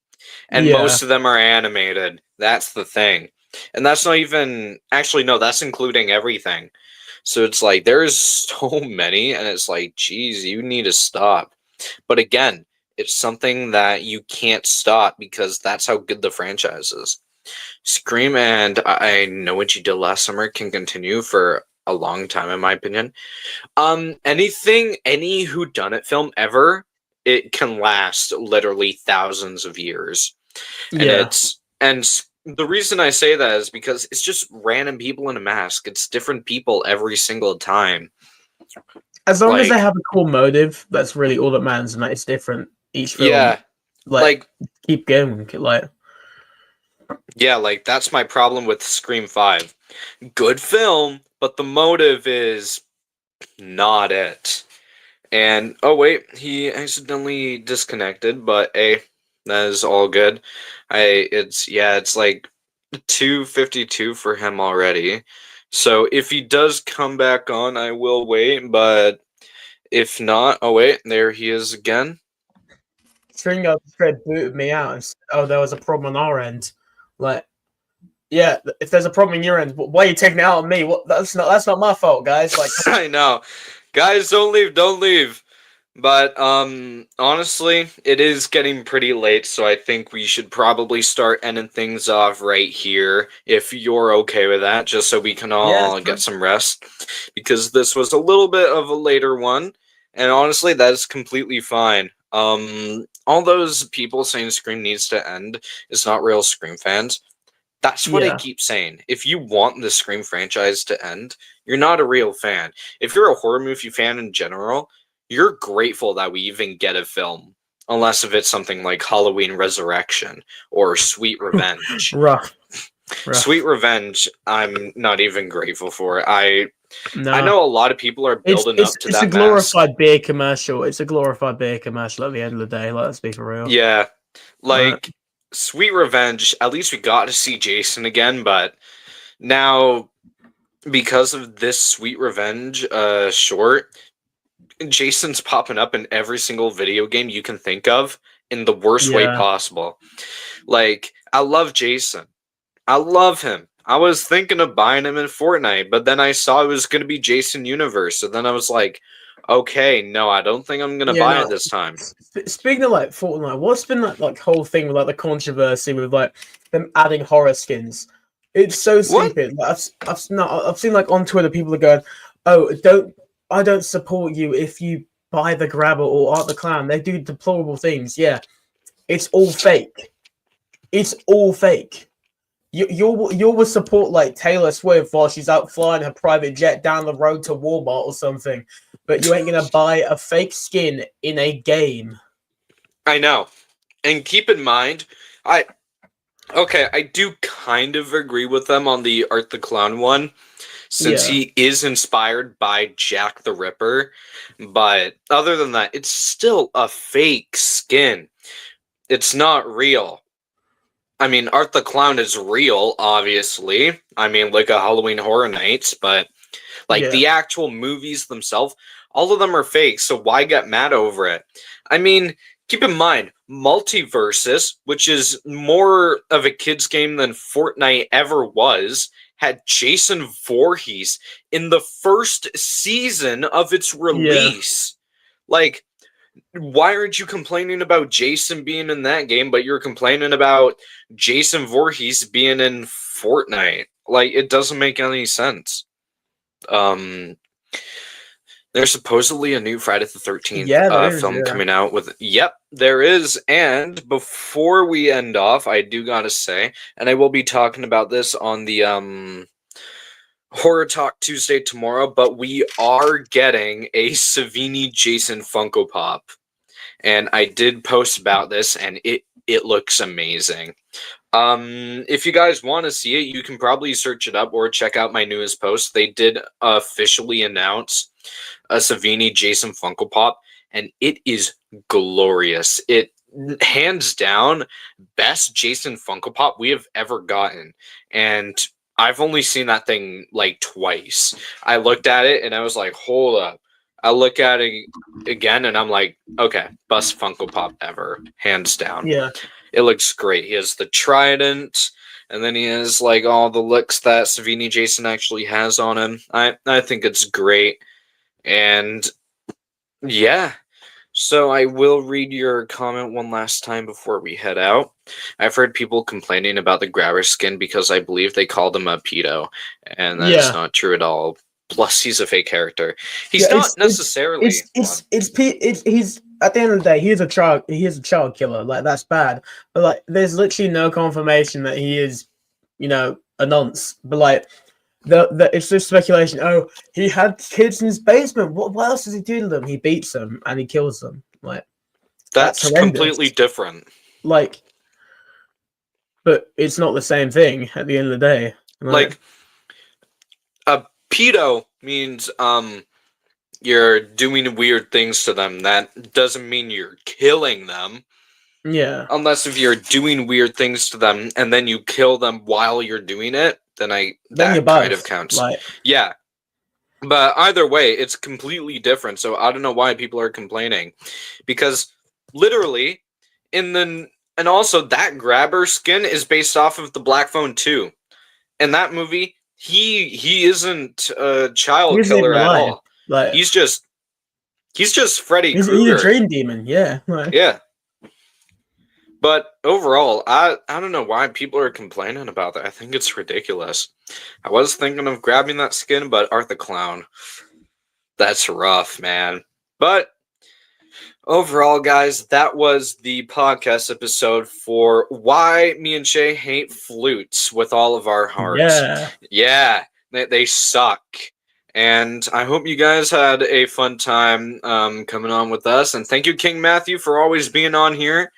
And most of them are animated. That's the thing. And that's not even... Actually, no, that's including everything. So it's like there's so many, and it's like, geez, you need to stop. But again, it's something that you can't stop because that's how good the franchise is. Scream and I Know What You Did Last Summer can continue for a long time, in my opinion. Any whodunit film ever, it can last literally thousands of years. And Yeah. the reason I say that is because it's just random people in a mask. It's different people every single time. As long as they Like, have a core motive, that's really all that matters, and that it's different each film. yeah, like Keep going. like that's my problem with Scream 5. Good film, but the motive is not it. And oh wait, he accidentally disconnected, but that is all good. It's like 2:52 for him already. So if he does come back on, I will wait, but if not, oh wait, there he is again. Stringo straight booted me out and said, "Oh, there was a problem on our end." Like, yeah, if there's a problem on your end, why are you taking it out on me? What? That's not my fault, guys. Like, I know. Guys, don't leave. But honestly, it is getting pretty late, so I think we should probably start ending things off right here if you're okay with that, just so we can all get some rest. Because this was a little bit of a later one, and honestly, that is completely fine. All those people saying Scream needs to end is not real Scream fans. That's what I keep saying. If you want the Scream franchise to end, you're not a real fan. If you're a horror movie fan in general, you're grateful that we even get a film. Unless if it's something like Halloween Resurrection or Sweet Revenge. rough. Sweet Revenge, I'm not even grateful for. I know a lot of people are building up to that. It's a glorified beer commercial. It's a glorified beer commercial at the end of the day. Let's be for real. Yeah. Like, Sweet Revenge, at least we got to see Jason again, but now, because of this Sweet Revenge short, Jason's popping up in every single video game you can think of in the worst way possible. Like, I love Jason. I love him. I was thinking of buying him in Fortnite, but then I saw it was going to be Jason Universe, so then I was like, okay, no, I don't think I'm going to buy it this time. Speaking of like Fortnite, what's been that like whole thing with like the controversy with like them adding horror skins? It's so stupid. Like, I've seen like on Twitter people are going, "Oh, I don't support you if you buy the Grabber or Art the Clown. They do deplorable things." Yeah, it's all fake. It's all fake. You will support like Taylor Swift while she's out flying her private jet down the road to Walmart or something, but you ain't gonna buy a fake skin in a game. I know, and keep in mind, I do kind of agree with them on the Art the Clown one, since he is inspired by Jack the Ripper, but other than that, it's still a fake skin. It's not real. I mean, Art the Clown is real, obviously. I mean, like a Halloween Horror Nights, but like the actual movies themselves, all of them are fake, so why get mad over it? I mean, keep in mind, Multiversus, which is more of a kid's game than Fortnite ever was, had Jason Voorhees in the first season of its release. Like, why aren't you complaining about Jason being in that game, but you're complaining about Jason Voorhees being in Fortnite? Like, it doesn't make any sense. There's supposedly a new Friday the 13th film coming out with... Yep, there is. And before we end off, I do gotta say, and I will be talking about this on the Horror Talk Tuesday tomorrow, but we are getting a Savini Jason Funko Pop. And I did post about this, and it looks amazing. If you guys want to see it, you can probably search it up or check out my newest post. They did officially announce a Savini Jason Funko Pop, and it is glorious. It hands down best Jason Funko Pop we have ever gotten, and I've only seen that thing like twice. I looked at it and I was like, hold up. I look at it again and I'm like, okay, best Funko Pop ever, hands down. Yeah. It looks great. He has the trident. and then he has like all the looks that Savini Jason actually has on him. I think it's great, and yeah. So I will read your comment one last time before we head out. I've heard people complaining about the grabber skin because I believe they called him a pedo, and that is Yeah. not true at all. Plus, he's a fake character. He's Yeah, not necessarily one. he's at the end of the day, he's a child killer. Like that's bad. But like there's literally no confirmation that he is, a nonce. But like the it's just speculation. Oh, he had kids in his basement. What else does he do to them? He beats them and he kills them. Like that's That's horrendous. completely different. Like, but it's not the same thing at the end of the day. Like a pedo means you're doing weird things to them. That doesn't mean you're killing them. Yeah. Unless if you're doing weird things to them and then you kill them while you're doing it, then that kind of counts. Like, yeah. But either way, it's completely different. So I don't know why people are complaining. Because literally and also that grabber skin is based off of the Black Phone 2. In that movie, he isn't a child killer at all. Like he's just Freddy he's Krueger. a dream demon, yeah. Like, yeah. But overall, I don't know why people are complaining about that. I think it's ridiculous. I was thinking of grabbing that skin, but Art the Clown. That's rough, man. But overall, guys, that was the podcast episode for why me and Shay hate flutes with all of our hearts. Yeah, they suck. And I hope you guys had a fun time coming on with us. And thank you, King Matthew, for always being on here.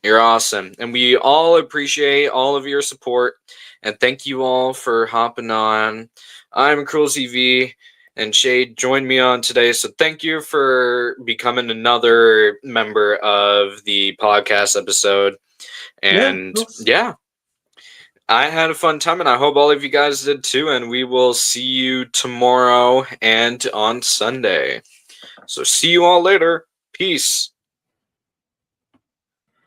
You're awesome. And we all appreciate all of your support. And thank you all for hopping on. I'm Cruel CV, and Shade joined me on today. So thank you for becoming another member of the podcast episode. And yeah, I had a fun time, and I hope all of you guys did too. And we will see you tomorrow and on Sunday. So see you all later. Peace.